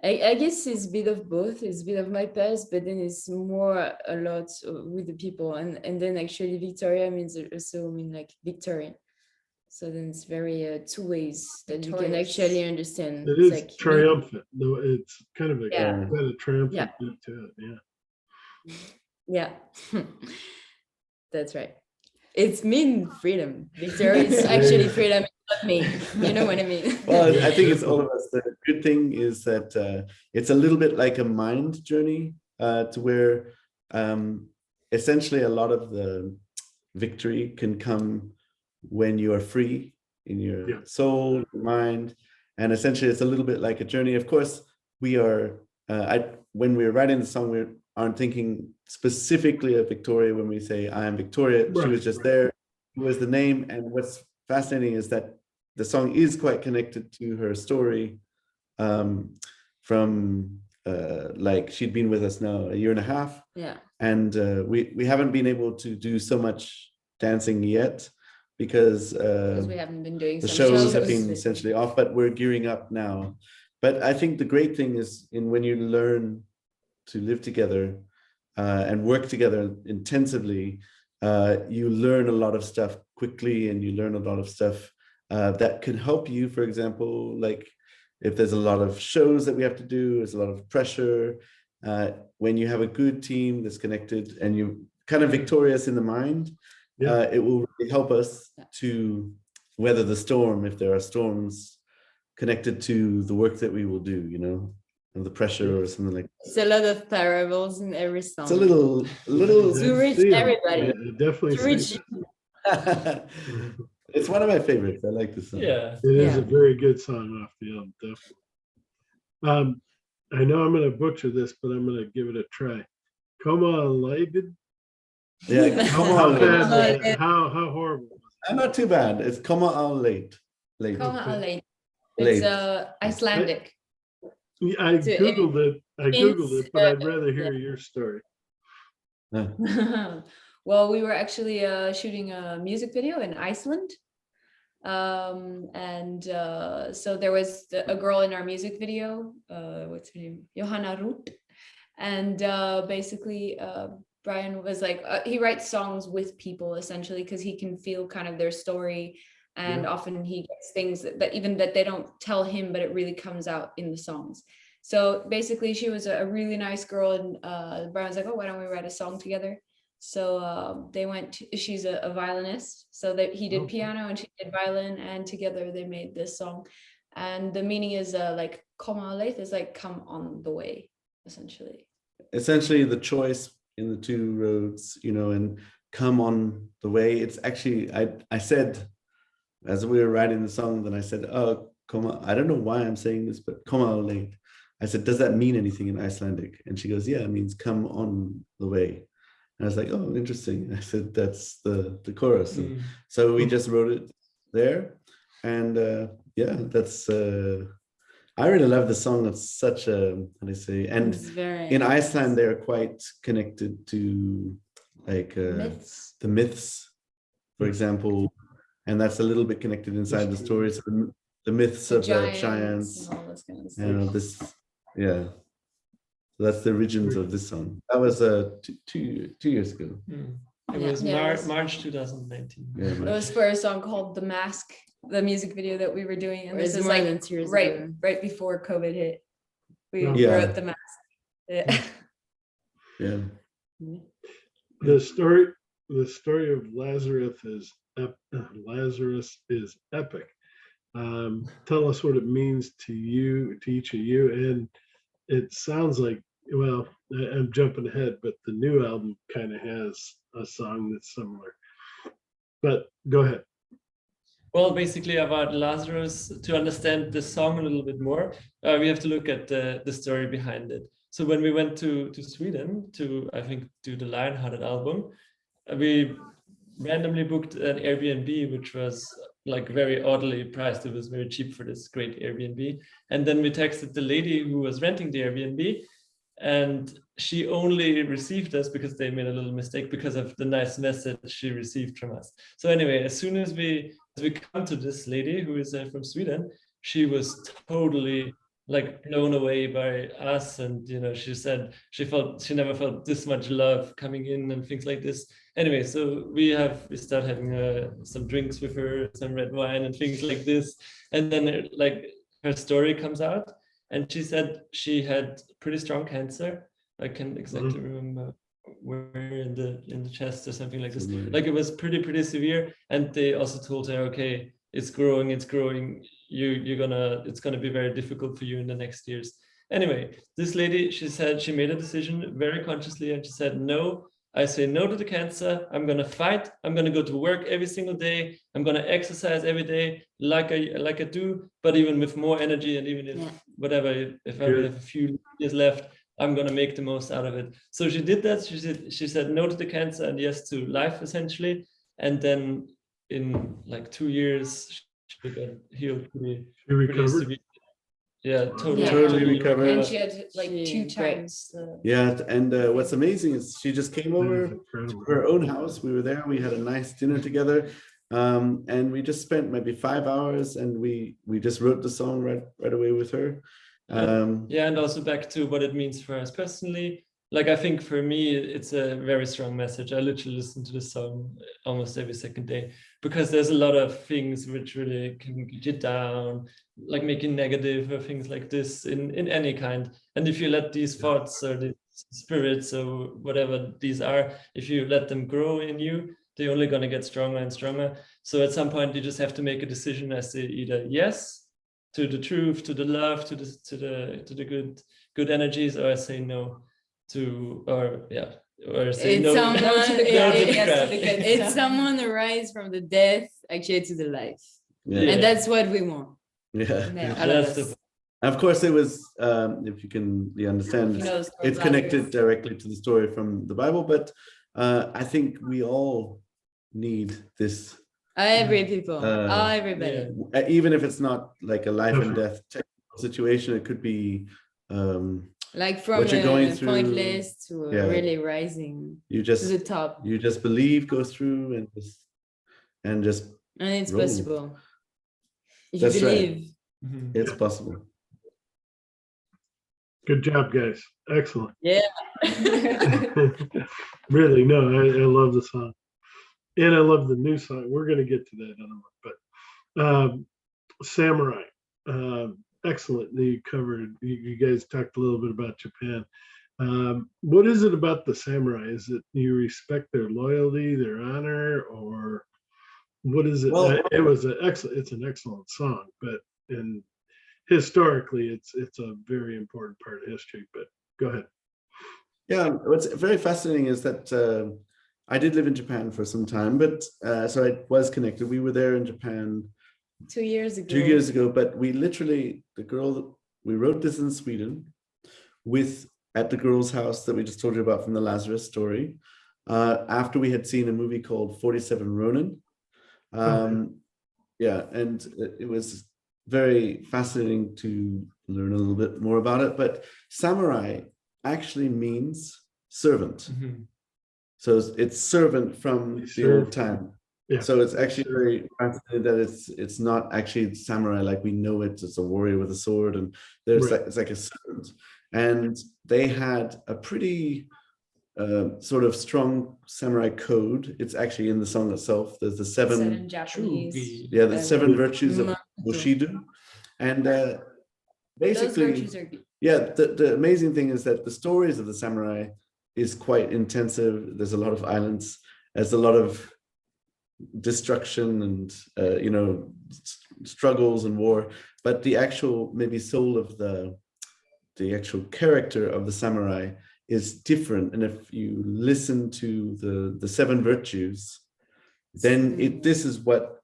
I guess it's a bit of both. It's a bit of my past, but then it's more a lot with the people, and then actually Victoria means also Victorian. So then it's very two ways that you can actually understand. It It's is triumphant. No, it's kind of a triumphant beat to it. Yeah. That's right. It's mean freedom. Victoria is actually freedom, not me. You know what I mean? Well, I think it's all of us. The good thing is that it's a little bit like a mind journey to where essentially a lot of the victory can come when you are free in your soul, your mind, and essentially it's a little bit like a journey. Of course, we are. When we're writing the song, we aren't thinking specifically of Victoria when we say I am Victoria. She was just there. It was the name, and what's fascinating is that the song is quite connected to her story from she'd been with us now a year and a half. Yeah. And we haven't been able to do so much dancing yet because we haven't been doing the some shows have been essentially off, but we're gearing up now. But I think the great thing is when you learn to live together and work together intensively, you learn a lot of stuff quickly, and you learn a lot of stuff that can help you. For example, like if there's a lot of shows that we have to do, there's a lot of pressure. When you have a good team that's connected and you kind of victorious in the mind, it will really help us to weather the storm if there are storms connected to the work that we will do, and the pressure or something like that. It's a lot of parables in every song. It's a little to reach everybody. Definitely. To reach It's one of my favorites. I like this song. Yeah. It is a very good song off the album, definitely. I know I'm going to butcher this, but I'm going to give it a try. Come on, Laided. Yeah, come on. How horrible was it? I'm not too bad. It's come on late. Late. It's Icelandic. I googled it, but I'd rather hear your story. Well, we were actually shooting a music video in Iceland. So there was a girl in our music video, what's her name? Johanna Ruth. And basically Brian was like, he writes songs with people essentially, because he can feel kind of their story. And often he gets things that even that they don't tell him, but it really comes out in the songs. So basically she was a really nice girl, and Brian's like, oh, why don't we write a song together? So they she's a violinist, so that he did piano and she did violin, and together they made this song. And the meaning is koma leith is like come on the way, essentially. Essentially the choice in the two roads, and come on the way. It's actually, I said, as we were writing the song, then I said, oh, koma, I don't know why I'm saying this, but koma leith. I said, does that mean anything in Icelandic? And she goes, yeah, it means come on the way. And I was like, oh, interesting. I said, that's the chorus. And so we just wrote it there. And that's, I really love the song. It's such a, how do you say, and in Iceland, they're quite connected to the myths, for example. And that's a little bit connected inside the stories, the myths of the giants. And all this kind of stuff. So that's the origins of this song. That was two years ago. It Yeah. was Yeah, it was- March 2019. Yeah, It was for a song called The Mask, the music video that we were doing. And this It's is more like than 2 years right ago. right before COVID hit. We Oh. Yeah. wrote The Mask. Yeah. yeah. The story of Lazarus is epic. Tell us what it means to you, to each of you, and it sounds like, well, I'm jumping ahead, but the new album kind of has a song that's similar. But go ahead. Well, basically about Lazarus, to understand the song a little bit more, we have to look at the story behind it. So when we went to Sweden to, I think, do the Lionhearted album, we randomly booked an Airbnb, which was like very oddly priced. It was very cheap for this great Airbnb. And then we texted the lady who was renting the Airbnb, and she only received us because they made a little mistake because of the nice message she received from us. So anyway, as soon as we come to this lady who is from Sweden, she was totally like blown away by us, and she said she never felt this much love coming in and things like this. Anyway, so we start having some drinks with her, some red wine and things like this, and then like her story comes out, and she said she had pretty strong cancer. I can't exactly remember where, in the chest or something like this. Like it was pretty severe, and they also told her, okay, it's growing. It's gonna be very difficult for you in the next years. Anyway, this lady, she said she made a decision very consciously, and she said, no, I say no to the cancer. I'm gonna fight. I'm gonna go to work every single day. I'm gonna exercise every day, like I do, but even with more energy, and even if I have a few years left, I'm gonna make the most out of it. So she did that. She said no to the cancer and yes to life, essentially. And then in like 2 years, she got healed pretty recovered? severe. Yeah, totally, Yeah. Totally recovered. And she had like She- 2 times the Yeah, and what's amazing is she just came over to Incredible. her own house. We were there. We had a nice dinner together, and we just spent maybe 5 hours, and we just wrote the song right away with her. Yeah, and also back to what it means for us personally. Like I think for me, it's a very strong message. I literally listen to the song almost every second day because there's a lot of things which really can get you down, like making negative or things like this in any kind. And if you let these thoughts or these spirits or whatever these are, if you let them grow in you, they're only going to get stronger and stronger. So at some point, you just have to make a decision as to either yes to the truth, to the love, to the good energies, or I say no to, or say It's no. someone, no to the crap. it's someone who rise from the death actually to the life. Yeah. And that's what we want. Yeah. All of That's us. the Of course, it was, if you can understand, You know the story it's of connected Lazarus. directly to the story from the Bible, but I think we all need this, Every people, everybody. even if it's not like a life and Definitely. death technical situation, it could be, Like from what you're going through, pointless to yeah. really rising you to just the top. believe, go through, and just And it's roll. possible. If That's you right. believe. It's possible. Good job, guys. Excellent. Yeah. Really, no, I love the song. And I love the new song. We're going to get to that in a moment. But Samurai, excellent. You covered, you guys talked a little bit about Japan. What is it about the Samurai? Is it you respect their loyalty, their honor, or what is it? Well- It's an excellent song, but historically, it's a very important part of history. But go ahead. Yeah, what's very fascinating is that I did live in Japan for some time, but so I was connected. We were there in Japan 2 years ago. 2 years ago, but we literally, we wrote this in Sweden at the girl's house that we just told you about from the Lazarus story, after we had seen a movie called 47 Ronin. Yeah, and it was very fascinating to learn a little bit more about it, but samurai actually means servant. So it's servant from the old time. Yeah. So it's actually very fascinating that it's not actually samurai like we know it. It's a warrior with a sword, and there's Right. it's like a servant. and they had a pretty sort of strong samurai code. It's actually in the song itself. There's the seven, Japanese. yeah, the seven virtues of Makoto. Bushido, and Those basically, virtues are yeah, the amazing thing is that the stories of the samurai is quite intensive. There's a lot of violence. There's a lot of destruction and struggles and war. But the actual maybe soul of the actual character of the samurai is different. And if you listen to the seven virtues, then this is what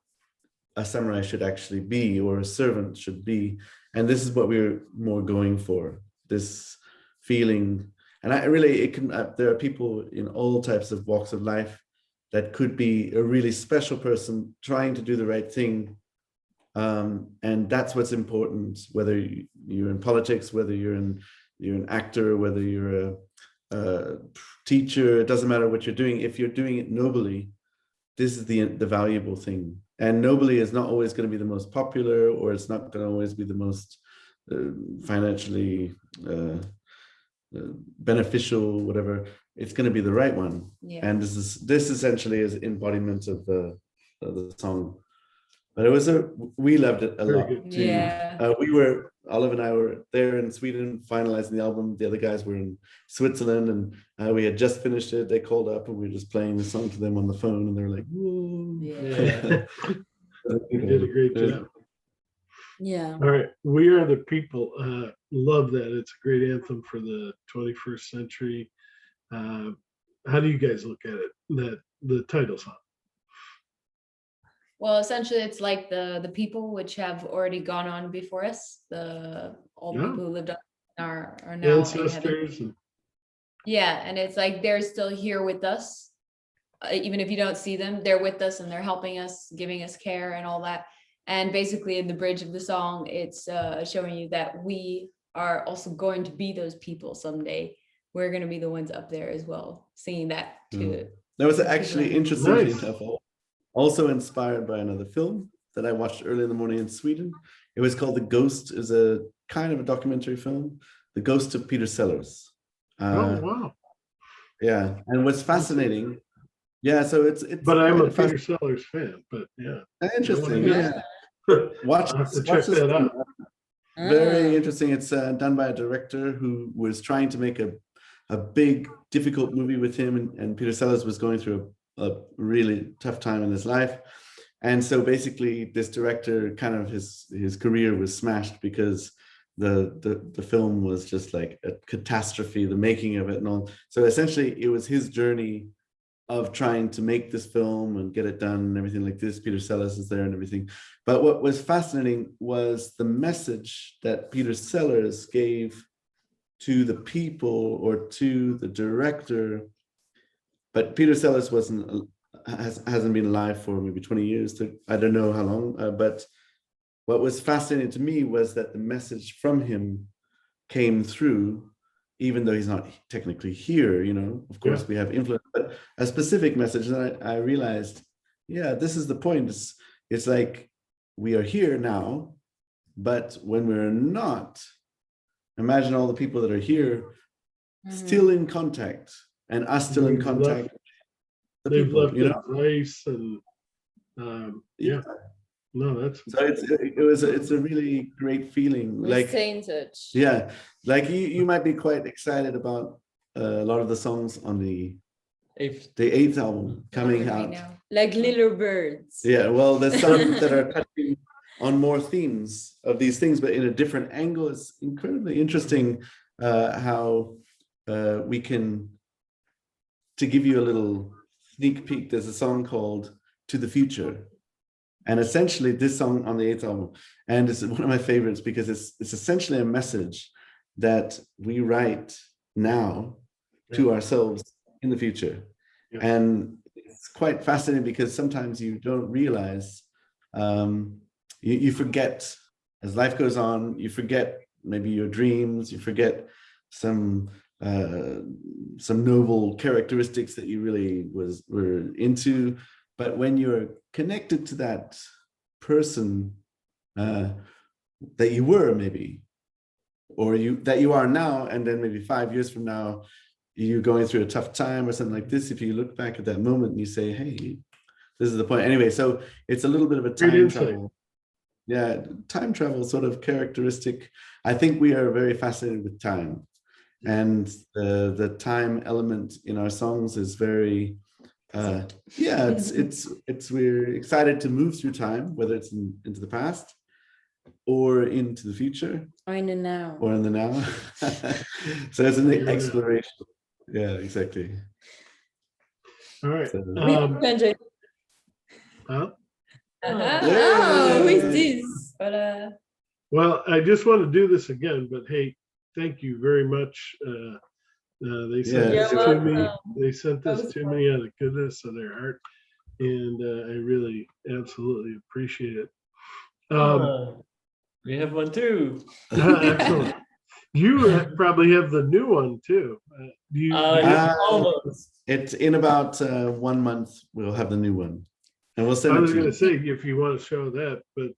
a samurai should actually be, or a servant should be. And this is what we're more going for, this feeling. And there are people in all types of walks of life that could be a really special person trying to do the right thing. And that's what's important, whether you're in politics, whether you're an actor, whether you're a teacher, it doesn't matter what you're doing. If you're doing it nobly, this is the valuable thing. And nobly is not always going to be the most popular, or it's not going to always be the most financially beneficial, whatever. It's going to be the right one. Yeah. And this essentially is embodiment of the song. But we loved it a Very lot good. too. Yeah. Olive and I were there in Sweden finalizing the album. The other guys were in Switzerland, and we had just finished it. They called up and we were just playing the song to them on the phone, and they were like, "Whoa!" Yeah. You did a great job. Yeah. All right, We Are the People. Love that. It's a great anthem for the 21st century. How do you guys look at it? The title song. Well, essentially, it's like the people which have already gone on before us, all the Yeah. people who lived on are now in heaven. Ancestors. Yeah, and it's like they're still here with us. Even if you don't see them, they're with us and they're helping us, giving us care and all that. And basically in the bridge of the song, it's showing you that we are also going to be those people someday. We're going to be the ones up there as well, singing that to That was actually interestingly Nice. enough also inspired by another film that I watched early in the morning in Sweden. It was called The Ghost, is a kind of a documentary film, The Ghost of Peter Sellers. Oh, wow. Yeah, and what's fascinating, yeah, so it's But I'm a quite Peter Sellers fan, but yeah. interesting, Yeah. yeah. Watch I'll have to watch check this that film. out. Very Ah. interesting. It's done by a director who was trying to make a big, difficult movie with him, and Peter Sellers was going through a really tough time in his life. And so basically this director, kind of his career was smashed because the film was just like a catastrophe, the making of it and all. So essentially it was his journey of trying to make this film and get it done and everything like this. Peter Sellers is there and everything. But what was fascinating was the message that Peter Sellers gave to the people or to the director. But Peter Sellers hasn't been alive for maybe 20 years. I don't know how long. But what was fascinating to me was that the message from him came through, even though he's not technically here. Of course, we have influence, but a specific message. And I realized, yeah, this is the point. It's like we are here now, but when we're not, imagine all the people that are here still in contact, and us still in contact. They've left advice and yeah. No, that's so it's a really great feeling. We stay in touch. Yeah, like you might be quite excited about a lot of the songs on the eighth album coming out. Like Little Birds. Yeah, well, there's some that are touching on more themes of these things, but in a different angle. It's incredibly interesting how we can, to give you a little sneak peek, there's a song called To the Future. And essentially this song on the eighth album, and it's one of my favorites because it's essentially a message that we write now to ourselves in the future. Yeah. And it's quite fascinating because sometimes you don't realize, you forget as life goes on, you forget maybe your dreams, you forget some noble characteristics that you really were into. But when you're connected to that person that you were maybe, or you are now, and then maybe 5 years from now, you're going through a tough time or something like this. If you look back at that moment and you say, hey, this is the point. Anyway, so it's a little bit of a time travel. Yeah, time travel sort of characteristic. I think we are very fascinated with time. And the time element in our songs is very, it's we're excited to move through time, whether it's into the past or into the future. Or in the now. Or in the now. So it's an exploration. Yeah, exactly. All right. So, Huh? Oh, who is this? But Well, I just want to do this again, but hey, thank you very much. They sent this to me. They sent this to me out of the goodness of their heart, and I really absolutely appreciate it. We have one too. Excellent. You probably have the new one too. Almost. It's in about 1 month. We'll have the new one, and we'll send I it was to going you. to say if you want to show that, but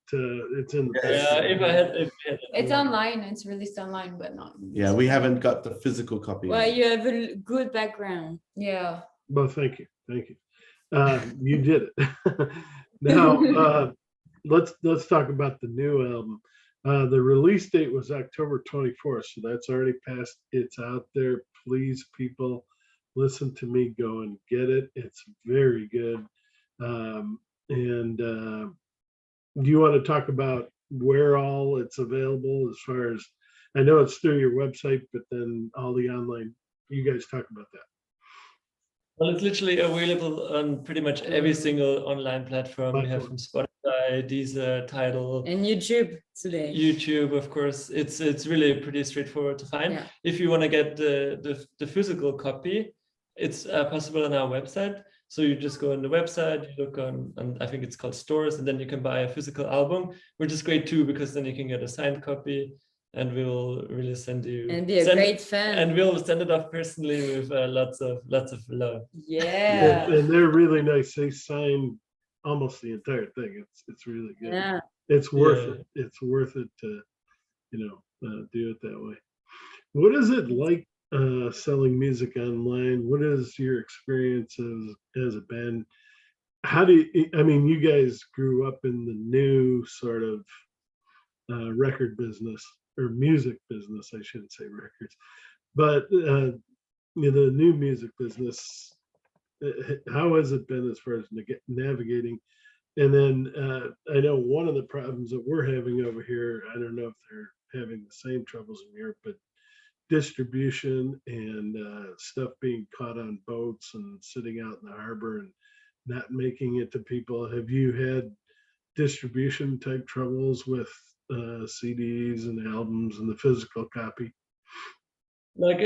it's in. If I had it's online. It's released online, but not. Yeah, we haven't got the physical copy. Well, yet. you have a good background. Yeah. Well, thank you. You did it. Now let's talk about the new album. The release date was October 24th, so that's already passed. It's out there. Please, people, listen to me. Go and get it. It's very good. And do you want to talk about where all it's available? As far as I know, it's through your website, but then all the online. You guys talk about that. Well, it's literally available on pretty much every single online platform. We have from Spotify, Deezer, Tidal, and YouTube today. YouTube, of course. It's really pretty straightforward to find. Yeah. If you want to get the physical copy, it's possible on our website. So you just go on the website, you look on, and I think it's called Stores, and then you can buy a physical album, which is great too, because then you can get a signed copy. And we'll really send you and be a great fan. And we'll send it off personally with lots of love. Yeah. And they're really nice. They sign almost the entire thing. It's really good. Yeah. It's worth it. It's worth it to, do it that way. What is it like selling music online? What is your experience as a band? How do you? I mean, you guys grew up in the new sort of record business. Or music business, I shouldn't say records, but the new music business. How has it been as far as navigating? And then I know one of the problems that we're having over here. I don't know if they're having the same troubles in Europe, but distribution and stuff being caught on boats and sitting out in the harbor and not making it to people. Have you had distribution type troubles with CDs and albums and the physical copy? Like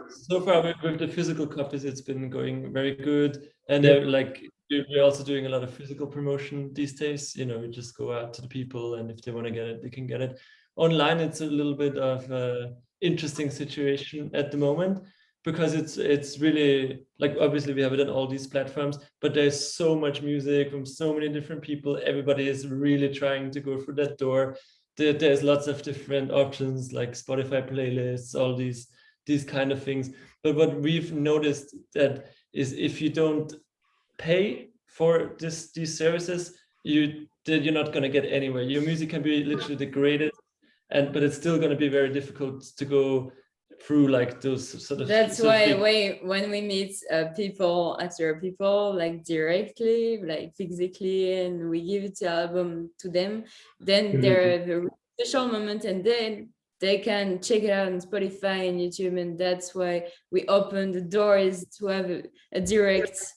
so far with the physical copies, it's been going very good, and we're also doing a lot of physical promotion these days. We just go out to the people, and if they want to get it, they can get it. Online, it's a little bit of an interesting situation at the moment, because it's really like, obviously we have it on all these platforms, but there's so much music from so many different people. Everybody is really trying to go through that door. There's lots of different options like Spotify playlists, all these kind of things. But what we've noticed that is, if you don't pay for these services, you're not going to get anywhere. Your music can be literally the greatest, but it's still going to be very difficult to go through like those sort of. That's why when we meet people like directly, like physically, and we give the album to them, then they're the special moment, and then they can check it out on Spotify and YouTube, and that's why we open the doors to have a direct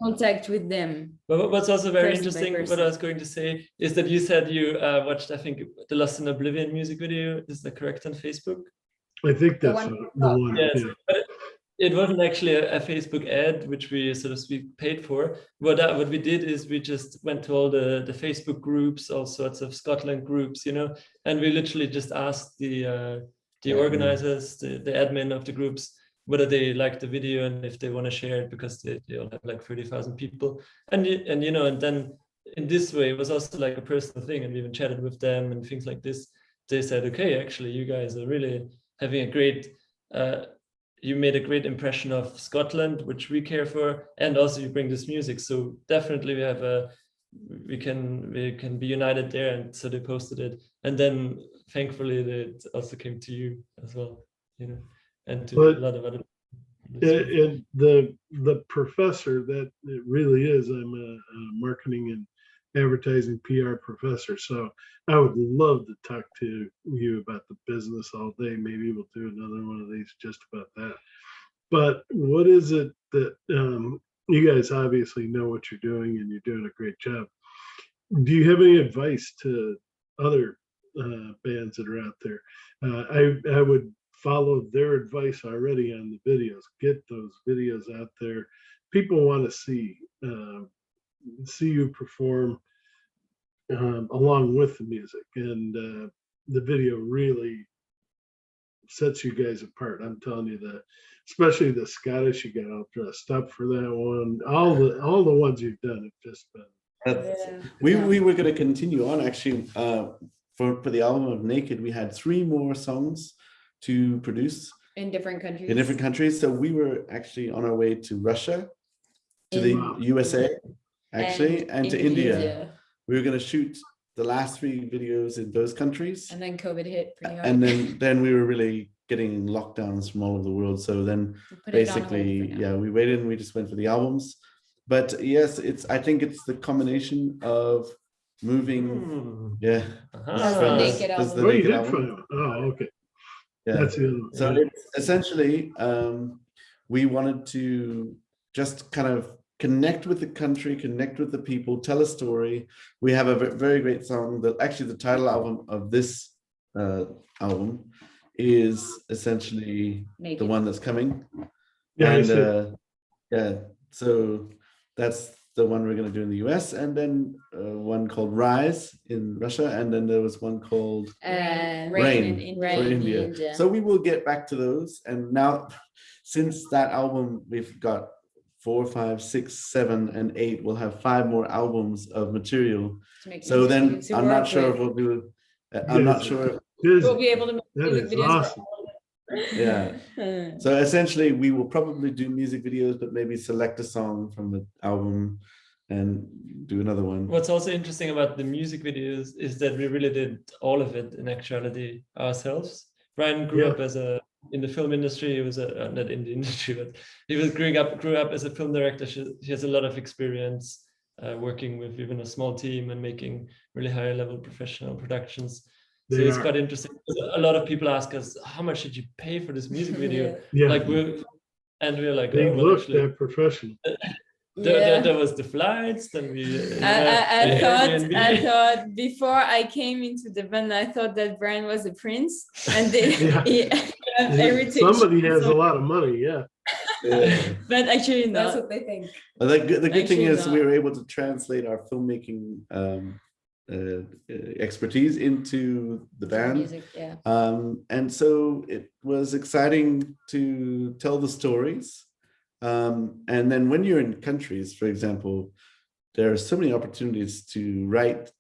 contact with them. But what's also very interesting, what I was going to say, is that you said you watched, I think, the Lost in Oblivion music video. Is that correct, on Facebook? I think that's the one. Yes, yeah. But it wasn't actually a Facebook ad, which we sort of paid for. What we did is we just went to all the Facebook groups, all sorts of Scotland groups, and we literally just asked the organizers, the admin of the groups, whether they liked the video and if they want to share it, because they all have like 30,000 people. And then in this way, it was also like a personal thing, and we even chatted with them and things like this. they said, okay, actually, you guys are really having a great, you made a great impression of Scotland, which we care for, and also you bring this music. So definitely we can be united there. And so they posted it. And then thankfully it also came to you as well, and to a lot of other. And the professor that it really is, I'm a marketing and advertising PR professor, so I would love to talk to you about the business all day. Maybe we'll do another one of these just about that. But what is it that you guys obviously know what you're doing, and you're doing a great job. Do you have any advice to other bands that are out there? I would follow their advice already on the videos. Get those videos out there. People want to see you perform along with the music, and the video really sets you guys apart. I'm telling you that, especially the Scottish, you got all dressed up for that one. All the ones you've done have just been. We were going to continue on actually. For the album of Naked, we had 3 more songs to produce in different countries. So we were actually on our way to Russia, to the USA, actually, and to India. We were going to shoot the last 3 videos in those countries, and then COVID hit pretty hard. And then we were really getting lockdowns from all over the world. So then basically, we waited and we just went for the albums. But yes, I think it's the combination of moving. That's the Naked album. You did find it. Oh, okay. Yeah. That's the other one. So it's essentially, we wanted to just kind of connect with the country, connect with the people, tell a story. We have a very great song that actually the title album of this album is essentially Naked. The one that's coming. So that's the one we're going to do in the US, and then one called Rise in Russia, and then there was one called Rain in India. So we will get back to those. And now, since that album, we've got 4, 5, 6, 7, and 8. We'll have 5 more albums of material. So then I'm not sure if we'll do it. I'm not sure. We'll be able to make music videos. Awesome. Yeah. So essentially, we will probably do music videos, but maybe select a song from the album and do another one. What's also interesting about the music videos is that we really did all of it in actuality ourselves. Brian grew up in the film industry. He was not in the industry, but he was grew up as a film director. He has a lot of experience working with even a small team and making really high level professional productions. So it's quite interesting. A lot of people ask us, how much did you pay for this music video? Like we're like, they look that professional. There was the flights, then I thought before I came into the band, I thought that Brian was a prince, and everything. Somebody has a lot of money, But actually, that's what they think. The good thing is we were able to translate our filmmaking expertise into the band. Music, and so it was exciting to tell the stories. And then when you're in countries, for example, there are so many opportunities to write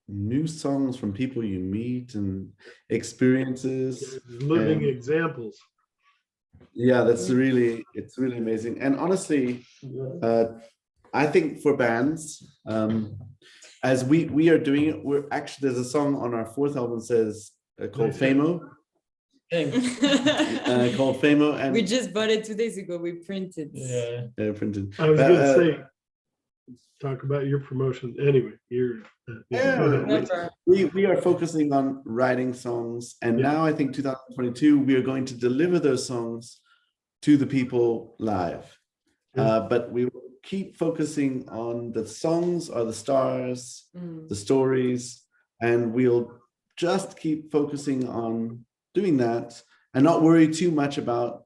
new songs from people you meet and experiences. Living examples. Yeah, it's really amazing. And honestly, I think for bands, as we are doing it, we're actually, there's a song on our 4th album says called Famo. Called Famo, and we just bought it 2 days ago. We printed. Printed. I was gonna say, talk about your promotion anyway. We are focusing on writing songs, and now I think 2022 we are going to deliver those songs to the people live. But we will keep focusing on the songs or the stars, the stories, and we'll just keep focusing on doing that and not worry too much about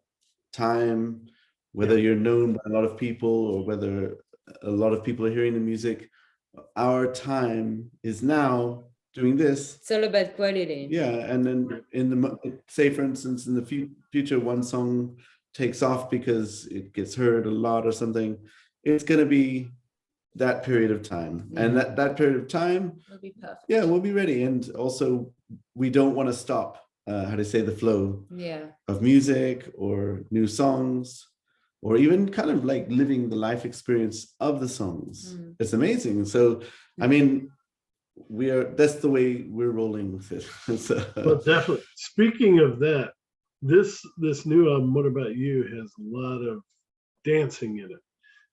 time, whether you're known by a lot of people or whether a lot of people are hearing the music. Our time is now doing this. It's all about quality. And then say for instance, in the future, one song takes off because it gets heard a lot or something. It's going to be that period of time. And that period of time, It'll be perfect. yeah, we'll be ready. And also, we don't want to stop, how to say, the flow Yeah. of music or new songs, or even kind of like living the life experience of the songs. It's amazing. So, I mean, that's the way we're rolling with it. So, Well, definitely. Speaking of that, this new album, What About You, has a lot of dancing in it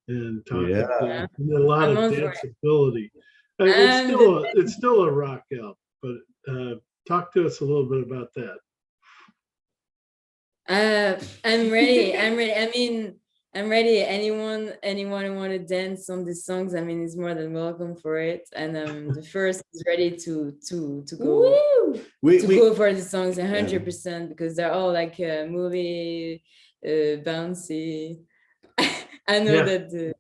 and talking Yeah. and a lot I'm of on for it. danceability. It's still a rock album, but talk to us a little bit about that. I'm ready. I'm ready. I mean, I'm ready. Anyone who want to dance on these songs, I mean, is more than welcome for it. And the first is ready to go Woo! go for the songs 100% because they're all like movie bouncy. I know Yeah. that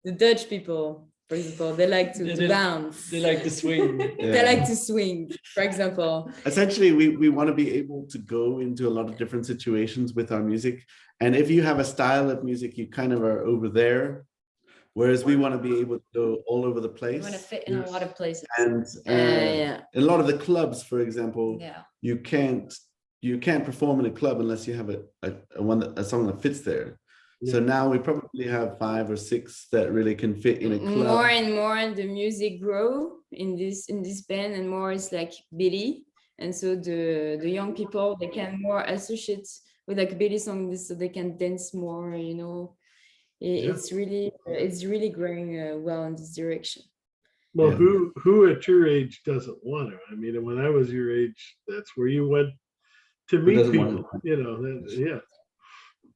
the Dutch people, for example, they like to bounce. They like to swing. They like to swing, for example. Essentially, we want to be able to go into a lot of different situations with our music. And if you have a style of music, you kind of are over there. Whereas we want to be able to go all over the We place. want to fit in a lot of places. And Yeah. a lot of the clubs, for example, Yeah. you can't perform in a club unless you have a song that fits there. So now we probably have 5 or 6 that really can fit in a club. More and more the music grow in this band, and more is like Billy. And so the young people, they can more associate with like Billy songs, so they can dance more, you know. It's really growing well in this direction. Well, who at your age doesn't want to? I mean, when I was your age, that's where you went to meet people. You know,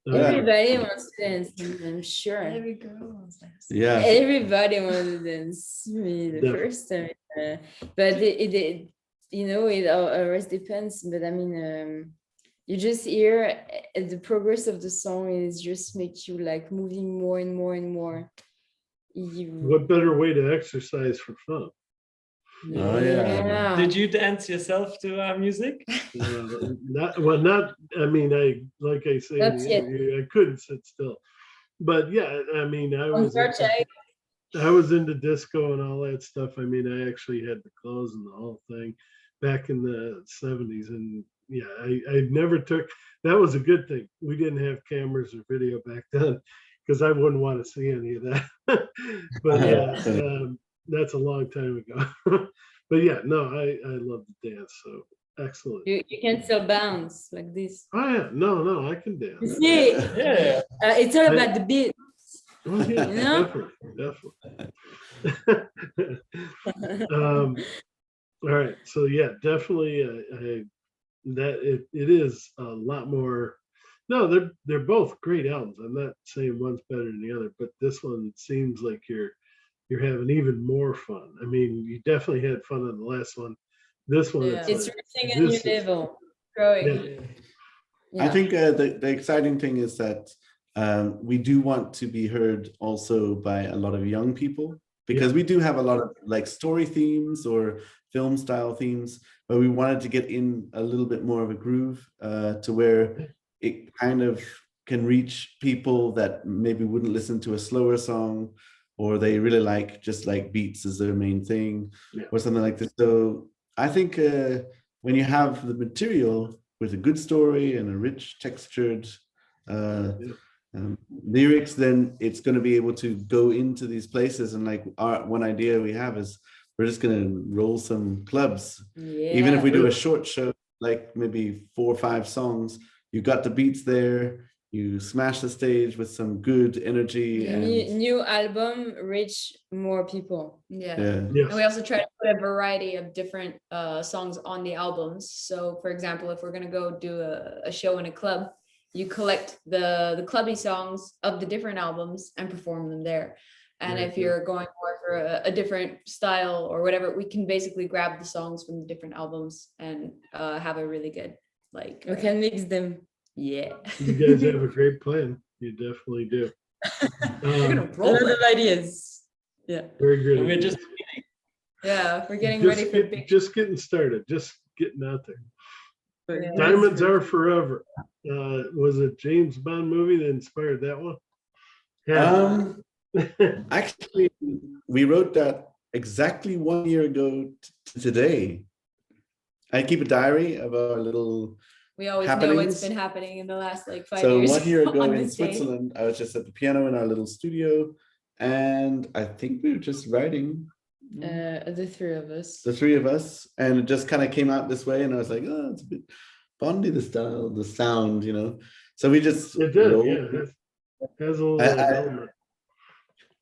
Everybody wants to dance, I'm sure. Every girl wants to dance. Yeah. Everybody wants to dance the first time. But it you know, it always depends. But I mean, you just hear the progress of the song is just make you like moving more and more and more. What better way to exercise for fun? Oh, yeah. Did you dance yourself to our music? Not. I mean, like I say in the interview, I couldn't sit still. But yeah, I mean, I was into disco and all that stuff. I mean, I actually had the clothes and the whole thing back in the 70s. And yeah, I never took, that was a good thing. We didn't have cameras or video back then because I wouldn't want to see any of that. But yeah, that's a long time ago. But yeah, no, I love to dance. So excellent. You can still bounce like this. Oh yeah, no, I can dance. You see, Yeah. it's all about the beat. Oh, yeah, You know? definitely. All right, so yeah, definitely. It is a lot more. No, they're both great albums. I'm not saying one's better than the other, but this one seems like you're having even more fun. I mean, you definitely had fun on the last one. This one, It's like, reaching a new level, growing. Yeah. I think the exciting thing is that we do want to be heard also by a lot of young people, because we do have a lot of like story themes or film style themes, but we wanted to get in a little bit more of a groove to where it kind of can reach people that maybe wouldn't listen to a slower song, or they really like just like beats as their main thing, or something like this. So I think when you have the material with a good story and a rich textured lyrics, then it's going to be able to go into these places. And like one idea we have is we're just going to roll some clubs. Even if we do a short show, like maybe 4 or 5 songs, you got the beats there, you smash the stage with some good energy. And new album reach more people. And we also try to put a variety of different songs on the albums. So for example, if we're going to go do a show in a club, you collect the clubby songs of the different albums and perform them there. And if you're going more for a different style or whatever, we can basically grab the songs from the different albums and have a really good, like, we can mix them. You guys have a great plan. You definitely do. A lot of ideas. Yeah. Very good. And we're just we're getting ready for big. Just getting started. Just getting out there. Diamonds Are Forever. Was it James Bond movie that inspired that one? actually, we wrote that exactly 1 year ago today. I keep a diary of our little We always know happenings. what's been happening in the last like 5 So years. 1 year ago on in this day. Switzerland, I was just at the piano in our little studio, and I think we were just writing. The three of us. The three of us, and it just kind of came out this way, and I was like, oh, it's a bit Bondy, the style, the sound, you know. So we just It did, rolled. yeah. It has a little element.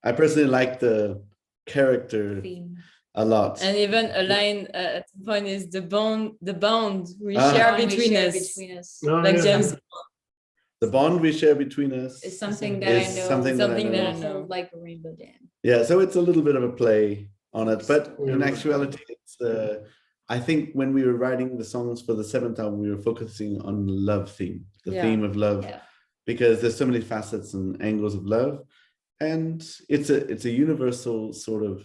I personally like the character Theme. a lot. And even a line at the point is the bond we Ah. share Bond we between share us. between us Oh, Like yeah. James. The bond we share between us is something that is I know. something that I something that I know. know. Hold like a rainbow dam. Yeah, so it's a little bit of a play on it, but in Yeah. actuality, it's I think when we were writing the songs for the seventh album, we were focusing on the love theme, the Yeah. theme of love, Yeah. because there's so many facets and angles of love, and it's a universal sort of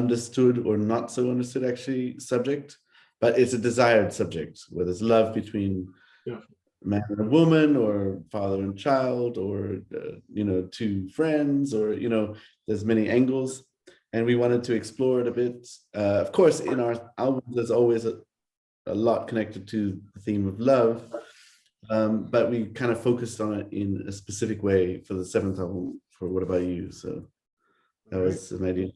understood or not so understood actually subject, but it's a desired subject, where there's love between man and a woman, or father and child, or you know, two friends, or you know, there's many angles, and we wanted to explore it a bit. Of course, in our albums, there's always a lot connected to the theme of love, but we kind of focused on it in a specific way for the seventh album, for What About You? So that was an idea.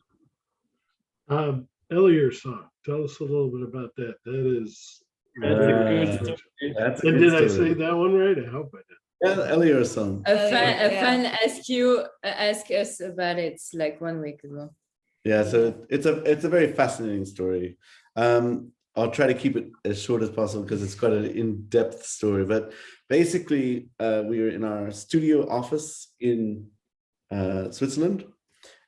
Elliot's song. Tell us a little bit about that. That is. That's a good story. That's a And good did I story. say that one right? I hope I did. Yeah, Elliot's song. A fan Yeah. asked us about it like 1 week ago. Yeah, so it's a very fascinating story. I'll try to keep it as short as possible because it's quite an in-depth story. But basically, we were in our studio office in Switzerland,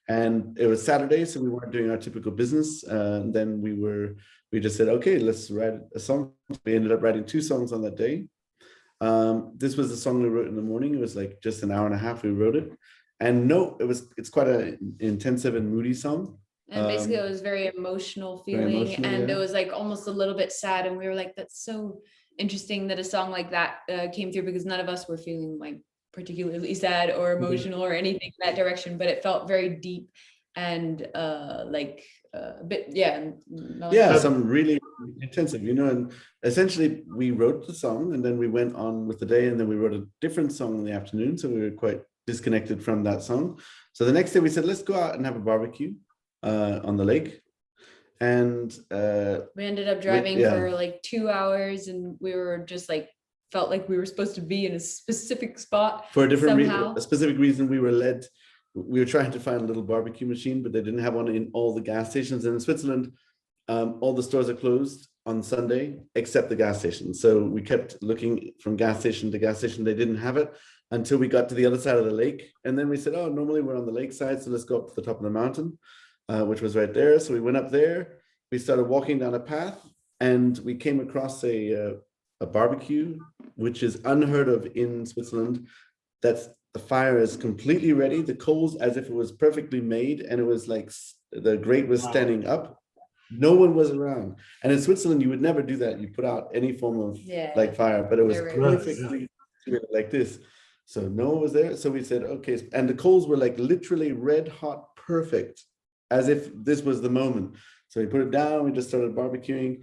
and it was Saturday, so we weren't doing our typical business. Then we just said, okay, let's write a song. We ended up writing 2 songs on that day. This was the song we wrote in the morning. It was like just an hour and a half we wrote it. And no, it's quite an intensive and moody song. And basically it was very emotional feeling, emotional, and yeah. it was like almost a little bit sad, and we were like, that's so interesting that a song like that came through, because none of us were feeling like particularly sad or emotional or anything in that direction, but it felt very deep and like a bit some really intensive, you know. And essentially we wrote the song, and then we went on with the day, and then we wrote a different song in the afternoon, so we were quite disconnected from that song. So the next day we said, let's go out and have a barbecue on the lake. And we ended up driving for like 2 hours, and we were just like felt like we were supposed to be in a specific spot for a different reason, somehow. a specific reason. We were trying to find a little barbecue machine, but they didn't have one in all the gas stations. And in Switzerland, all the stores are closed on Sunday except the gas station. So we kept looking from gas station to gas station. They didn't have it until we got to the other side of the lake. And then we said, oh, normally we're on the lake side, so let's go up to the top of the mountain, which was right there. So we went up there, we started walking down a path, and we came across a barbecue, which is unheard of in Switzerland. That's the fire is completely ready, the coals as if it was perfectly made, and it was like the grate was standing up. No one was around. And in Switzerland, you would never do that. You put out any form of like fire, but it was perfectly like this. So no one was there. So we said, okay. And the coals were like literally red hot, perfect, as if this was the moment. So we put it down, we just started barbecuing,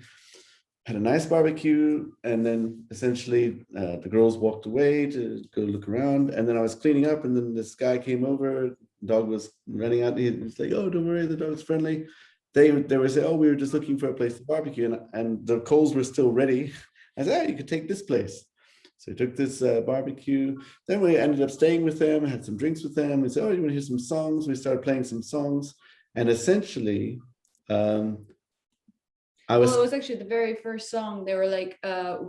had a nice barbecue. And then essentially the girls walked away to go look around. And then I was cleaning up, and then this guy came over, dog was running out. He was like, oh, don't worry, the dog's friendly. They were saying, oh, we were just looking for a place to barbecue, and the coals were still ready. I said, oh, you could take this place. So we took this barbecue. Then we ended up staying with them, had some drinks with them. We said, oh, you want to hear some songs? We started playing some songs. And essentially, it was actually the very first song. They were like,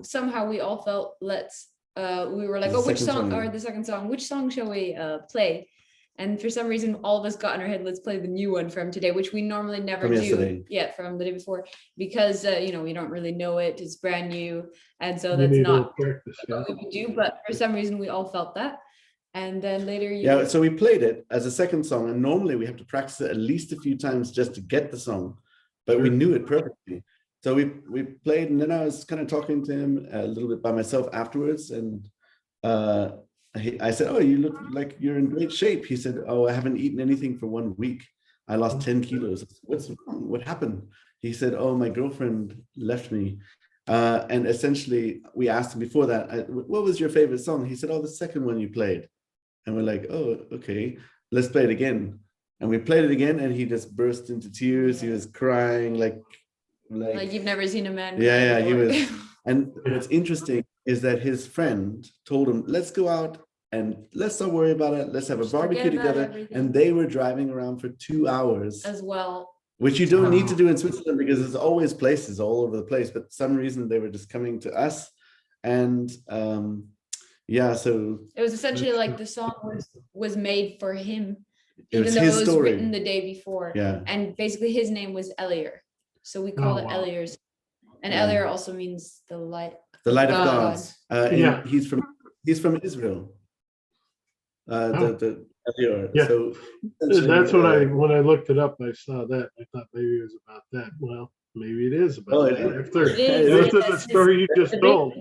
somehow we all felt, we were like, oh, which song, or the second song, which song shall we play? And for some reason, all of us got in our head, let's play the new one from today, which we normally never do. Yesterday. Yeah, from the day before, because, we don't really know it. It's brand new. And so that's not what we would do. But for some reason, we all felt that. And then later, so we played it as a second song. And normally we have to practice it at least a few times just to get the song. But we knew it perfectly. So we played, and then I was kind of talking to him a little bit by myself afterwards. And I said, "Oh, you look like you're in great shape." He said, "Oh, I haven't eaten anything for 1 week. I lost 10 kilos. I said, what's wrong? What happened?" He said, "Oh, my girlfriend left me." And essentially, we asked him before that, "What was your favorite song?" He said, "Oh, the second one you played." And we're like, "Oh, okay, let's play it again." And we played it again, and he just burst into tears. He was crying Like you've never seen a man cry yeah, he before. was. And what's interesting is that his friend told him, "Let's go out and let's not worry about it. Let's have a Just forget barbecue about together." everything. And they were driving around for 2 hours, As well. which you don't need to Wow. do in Switzerland because there's always places all over the place. But for some reason they were just coming to us. And yeah, so It was essentially like the song was made for him, it even was though his it was story. written the day before. Yeah. And basically his name was Elier. So we call Oh, it wow. Elier's. And Yeah. Elier also means the light. The light of God. God. And Yeah. he's from Israel. Oh. The Elior. Yeah. So That's when I looked it up, I saw that. I thought maybe it was about that. Well, maybe it is about Oh, it that. is. After, It is, after the yes, story you it's just a big told.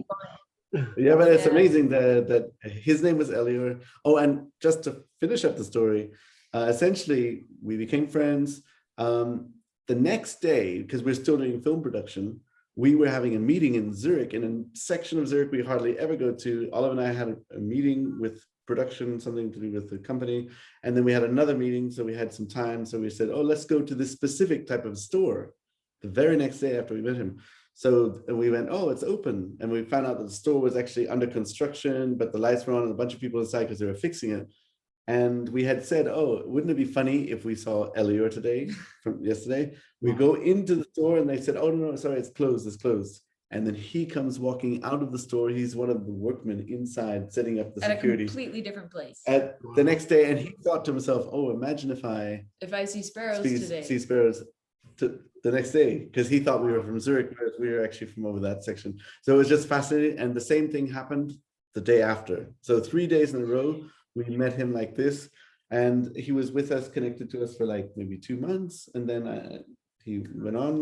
Yeah, but it's Yeah. amazing that his name was Elior. Oh, and just to finish up the story, essentially we became friends. The next day, because we're still doing film production, we were having a meeting in Zurich, in a section of Zurich we hardly ever go to. Olive and I had a meeting with production, something to do with the company, and then we had another meeting, so we had some time. So we said, "Oh, let's go to this specific type of store." The very next day after we met him. So we went, "Oh, it's open." And we found out that the store was actually under construction, but the lights were on and a bunch of people inside because they were fixing it. And we had said, "Oh, wouldn't it be funny if we saw Elior today from yesterday?" We go into the store and they said, "Oh, no, sorry, it's closed, it's closed." And then he comes walking out of the store. He's one of the workmen inside setting up the At a security completely different place. at the next day. And he thought to himself, "Oh, imagine if I If I see sparrows today. see sparrows the next day," because he thought we were from Zurich, whereas we were actually from over that section. So it was just fascinating. And the same thing happened the day after. So 3 days in a row, we met him like this. And he was with us, connected to us for like maybe 2 months. And then he went on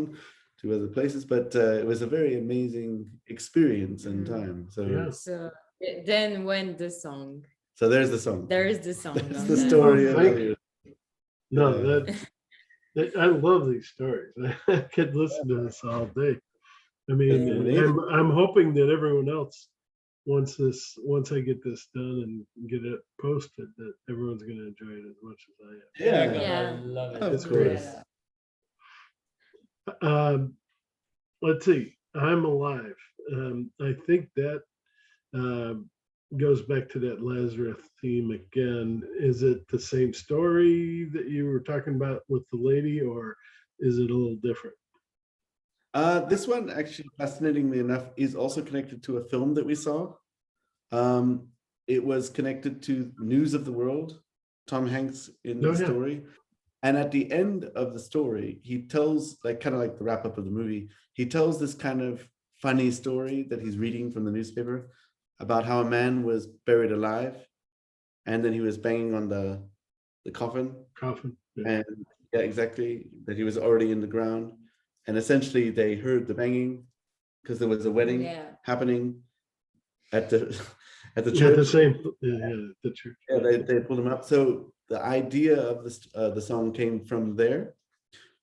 to other places. But it was a very amazing experience and time. So, Yeah. So then went the song. so there's the song. There is the song. That's on the that. story of Thank Elior. No, Yeah. I love these stories. I could listen to this all day. I mean, It's amazing. I'm hoping that everyone else, once I get this done and get it posted, that everyone's going to enjoy it as much as I am. Yeah, Yeah. gonna Yeah. love it. Of It's great. course. Let's see. I'm alive. I think that goes back to that Lazarus theme again. Is it the same story that you were talking about with the lady, or is it a little different? This one, actually, fascinatingly enough, is also connected to a film that we saw. It was connected to News of the World, Tom Hanks in the Oh, yeah. story. And at the end of the story, he tells, like, kind of like the wrap up of the movie, he tells this kind of funny story that he's reading from the newspaper about how a man was buried alive, and then he was banging on the coffin. Coffin. Yeah. And yeah, exactly, that he was already in the ground. And essentially they heard the banging because there was a wedding Yeah. happening at the at the Yeah, church. the same. Yeah, the church. Yeah, they pulled him up. So the idea of this the song came from there,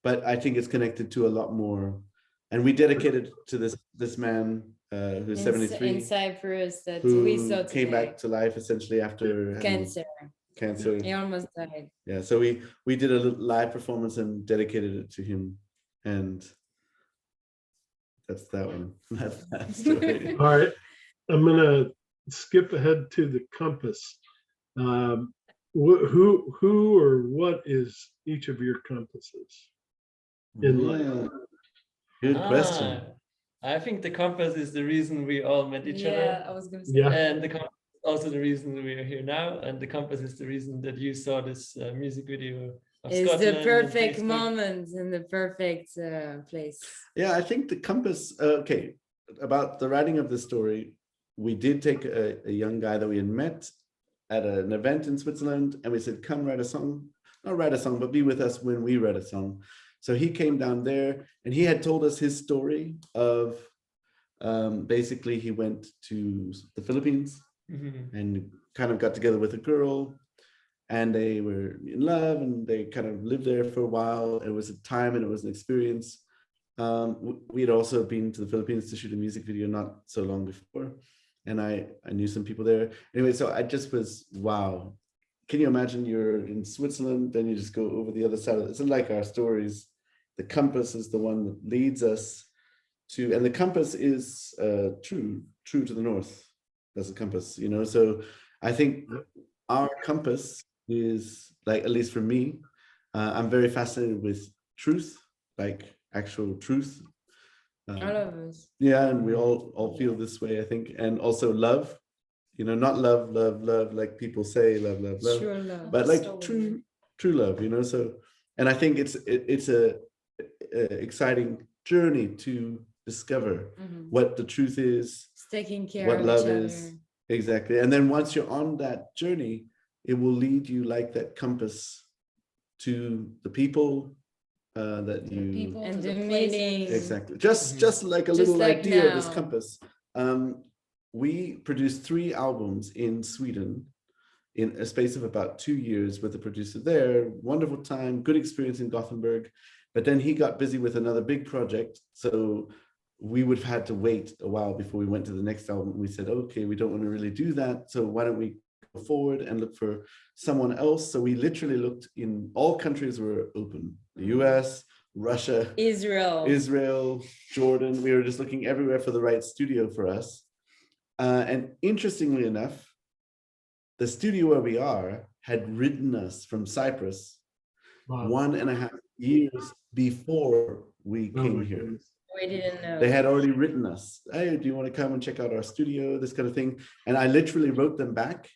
but I think it's connected to a lot more. And we dedicated to this man who's In 73, Cyprus that we who saw came today. back to life essentially after having Cancer. cancer. He almost died. Yeah, so we did a little live performance and dedicated it to him, and that's that one. That's that story. All right. I'm gonna skip ahead to the compass. Who or what is each of your compasses in life? Yeah, good question. I think the compass is the reason we all met each Yeah, other. I was gonna say. Yeah. And the compass is also the reason we are here now. And the compass is the reason that you saw this music video of It's Scotland the on perfect Facebook. moment and the perfect place. Yeah, I think the compass. Okay, about the writing of this story, we did take a young guy that we had met at an event in Switzerland, and we said, "Come write a song, not write a song, but be with us when we write a song." So he came down there, and he had told us his story of basically he went to the Philippines and kind of got together with a girl, and they were in love, and they kind of lived there for a while. It was a time and it was an experience. We had also been to the Philippines to shoot a music video not so long before, and I knew some people there. Anyway, so I just was, wow. Can you imagine you're in Switzerland, then you just go over the other side of it. It's like our stories. The compass is the one that leads us to, and the compass is true to the north. That's a compass, you know. So I think our compass is, like, at least for me, I'm very fascinated with truth, like actual truth. All of us. Yeah, and we all feel this way, I think, and also love. You know, not love like people say, love, True love. but like So true love. You know, so, and I think it's a exciting journey to discover what the truth is, It's taking care what of love each is. other. Exactly. And then once you're on that journey, it will lead you like that compass to the people that The you people, And to the the places. meetings. exactly just like a Just little like idea of this now. compass. We produced 3 albums in Sweden in a space of about 2 years with the producer there. Wonderful time, good experience in Gothenburg. But then he got busy with another big project, so we would have had to wait a while before we went to the next album. We said, okay, we don't want to really do that, so why don't we go forward and look for someone else? So we literally looked in all countries were open: the US, Russia, Israel, Jordan. We were just looking everywhere for the right studio for us. And interestingly enough, the studio where we are had written us from Cyprus 1.5 years before we came here. Goodness. We didn't know. They had already written us, hey, do you want to come and check out our studio, this kind of thing. And I literally wrote them back,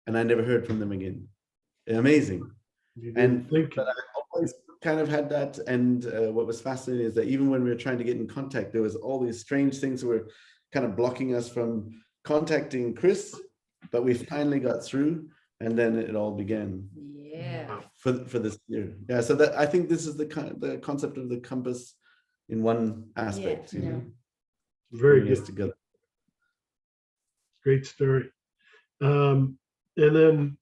and I never heard from them again. Amazing. And but I always kind of had that. And what was fascinating is that even when we were trying to get in contact, there was all these strange things that were kind of blocking us from contacting Chris, but we finally got through, and then it all began. Yeah. For this year. Yeah, so that I think this is the concept of the compass in one aspect, you know. Very bringing us good. together. Great story. And then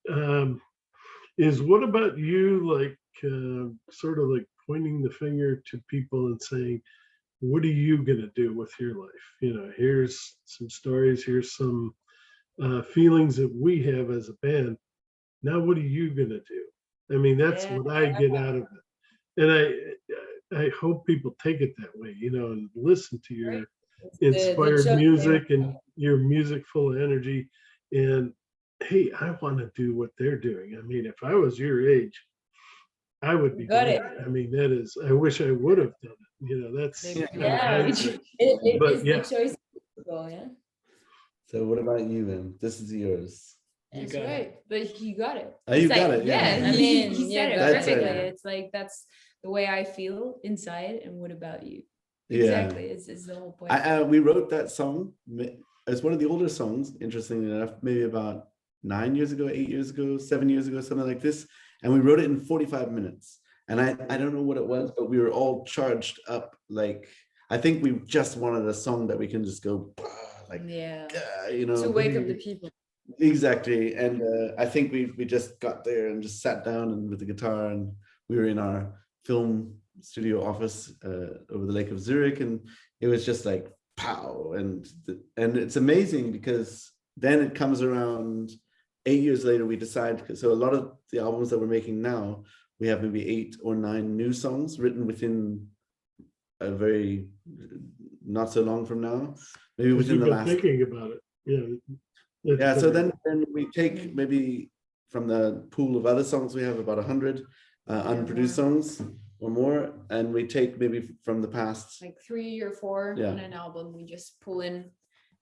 is what about you, like sort of like pointing the finger to people and saying, what are you going to do with your life? You know, here's some stories, here's some feelings that we have as a band. Now, what are you going to do? I mean, that's what I get out of it. And I hope people take it that way, you know, and listen to your inspired music and your music full of energy. And hey, I want to do what they're doing. I mean, if I was your age, I would be Got doing it. it. I mean, that is, I wish I would have done it. You know, that's kind of hindsight. It But is yeah. the choice of people, yeah. So what about you, Em? This is yours. That's got it. right. But you got it. Oh, you It's got like, it, yeah. I mean, he said it yeah, that's perfectly. right. It's like, that's the way I feel inside. And what about you? Yeah. Exactly. It's the whole point. We wrote that song. It's one of the older songs, interestingly enough, maybe about 9 years ago, 8 years ago, 7 years ago, something like this. And we wrote it in 45 minutes. And I don't know what it was, but we were all charged up. Like, I think we just wanted a song that we can just go, like, Yeah. you know. To wake up the people. Exactly. And I think we just got there and just sat down and with the guitar, and we were in our film studio office over the Lake of Zurich, and it was just like pow. And it's amazing because then it comes around 8 years later, we decide, so a lot of the albums that we're making now, we have maybe 8 or 9 new songs written within a very not so long from now, maybe within the last thinking about it. Yeah. Yeah, so then we take maybe from the pool of other songs, we have about 100 unproduced songs or more, and we take maybe from the past. Like 3 or 4 Yeah. on an album. We just pull in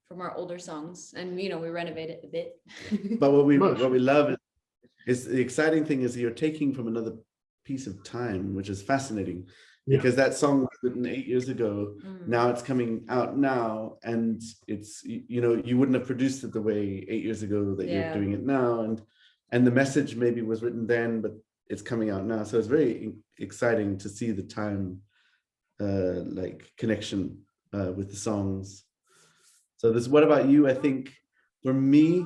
from our older songs, and we renovate it a bit. But what we love is the exciting thing is you're taking from another piece of time, which is fascinating. Yeah. Because that song was written 8 years ago. Mm. Now it's coming out now, and it's, you know, you wouldn't have produced it the way 8 years ago that you're doing it now, and the message maybe was written then, but it's coming out now. So it's very exciting to see the time like connection with the songs. So this, what about you? I think For me,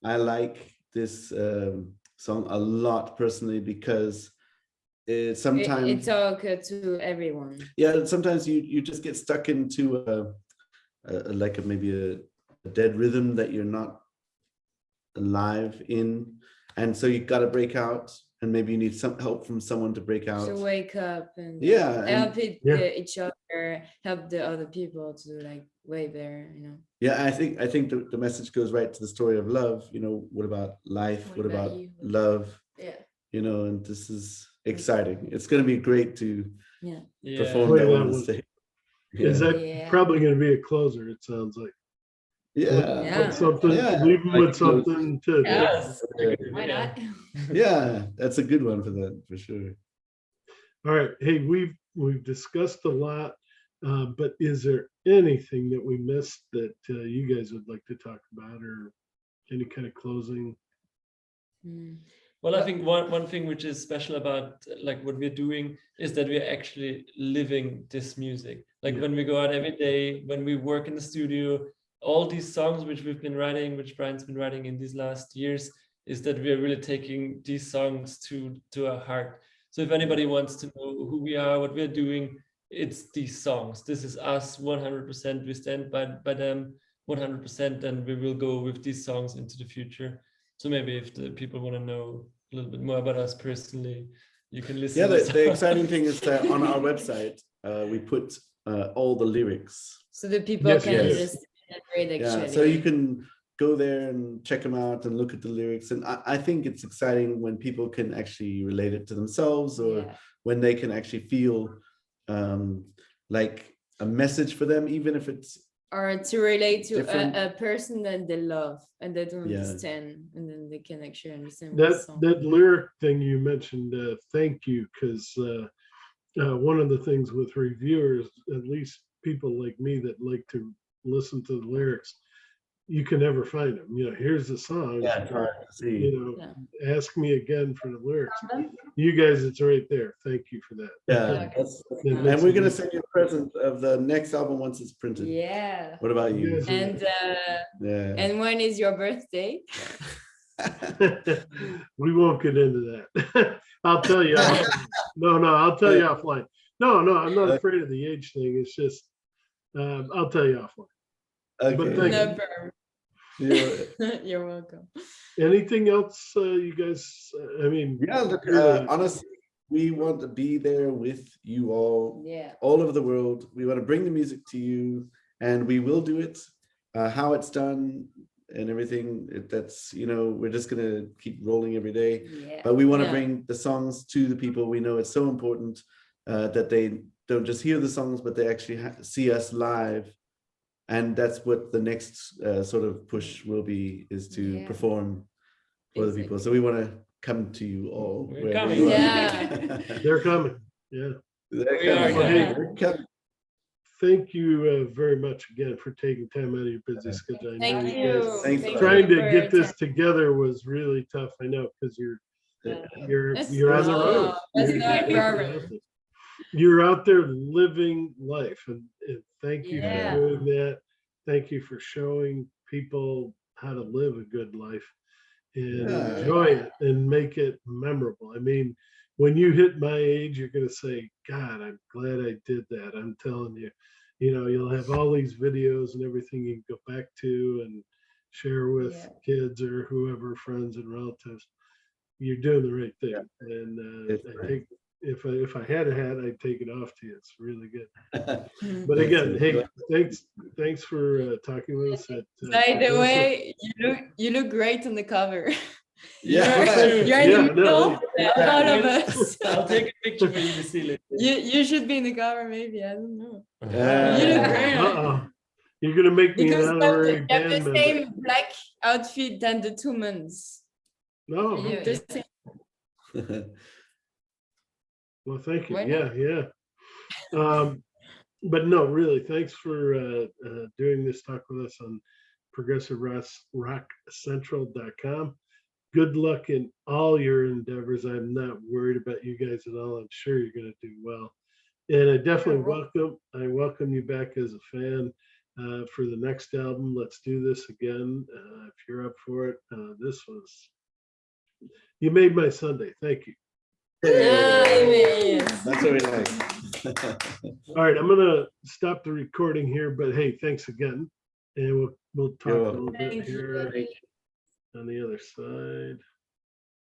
I like this song a lot personally because sometimes It talk to everyone. sometimes you just get stuck into maybe a dead rhythm that you're not alive in, and so you got to break out, and maybe you need some help from someone to break out. To wake up and and help each other, help the other people to like way better, you know. I think the message goes right to the story of love. You know, what about life? What about you? love? Yeah. You know, and this is exciting. It's going to be great to perform Play that that on the one. stage. Is that Yeah. probably going to be a closer? It sounds like. Yeah. Put something. Leave them with something to. Yes. Why not? Yeah, that's a good one for that, for sure. All right. Hey, we've discussed a lot, but is there anything that we missed that you guys would like to talk about, or any kind of closing? Well, I think one thing which is special about like what we're doing is that we're actually living this music. Like when we go out every day, when we work in the studio, all these songs which we've been writing, which Brian's been writing in these last years, is that we're really taking these songs to our heart. So if anybody wants to know who we are, what we're doing, it's these songs. This is us 100%. We stand by them 100%, and we will go with these songs into the future. So maybe if the people want to know a little bit more about us personally, you can listen. Yeah, the exciting thing is that on our website, we put all the lyrics. So the people can understand and read actually. Yeah, so you can go there and check them out and look at the lyrics. And I think it's exciting when people can actually relate it to themselves, or when they can actually feel like a message for them, even if it's or to relate to different. a person that they love and they don't understand, and then they can actually understand that lyric thing you mentioned. Thank you, because one of the things with reviewers, at least people like me that like to listen to the lyrics, you can never find them. You know, here's the song. Yeah, it's hard to see. You know, ask me again for the lyrics. You guys, it's right there. Thank you for that. Yeah, and we're gonna send you a present of the next album once it's printed. Yeah. What about you? And when is your birthday? We won't get into that. I'll tell you. I'll tell you offline. No, I'm not afraid of the age thing. It's just I'll tell you offline. Okay. But thank you. You're welcome. Anything else, you guys? I mean, look, honestly, we want to be there with you all, all over the world. We want to bring the music to you, and we will do it. How it's done and everything, that's, you know, we're just gonna keep rolling every day. But we want to bring the songs to the people. We know it's so important that they don't just hear the songs, but they actually see us live. And that's what the next sort of push will be, is to perform for the people. So we want to come to you all. We're coming. They're coming. Yeah. They're coming. Thank you very much again for taking time out of your busy schedule. I know you guys trying to get this together was really tough. I know, because you're on the road. You're out there living life, and thank you for doing that. Thank you for showing people how to live a good life and enjoy it and make it memorable. I mean, when you hit my age, you're going to say, God, I'm glad I did that. I'm telling you, you know, you'll have all these videos and everything you can go back to and share with kids or whoever, friends and relatives. You're doing the right thing. And I think if I had a hat, I'd take it off to you. It's really good. But again, hey, thanks for talking with us. By the way, you look great on the cover. Yeah, you're in the middle. A lot of us. I'll take a picture for you to see it. You should be in the cover, maybe. I don't know. You look great. You're gonna make me because an honorary you have band the member. same black outfit than the 2 months. No. Well, thank you. Yeah. But no, really, thanks for doing this talk with us on progressiverockcentral.com. Good luck in all your endeavors. I'm not worried about you guys at all. I'm sure you're going to do well. And I definitely welcome you back as a fan. for the next album. Let's do this again. If you're up for it, you made my Sunday. Thank you. That's very nice. All right, I'm gonna stop the recording here, but hey, thanks again. And we'll talk a little bit Thank you. here on the other side.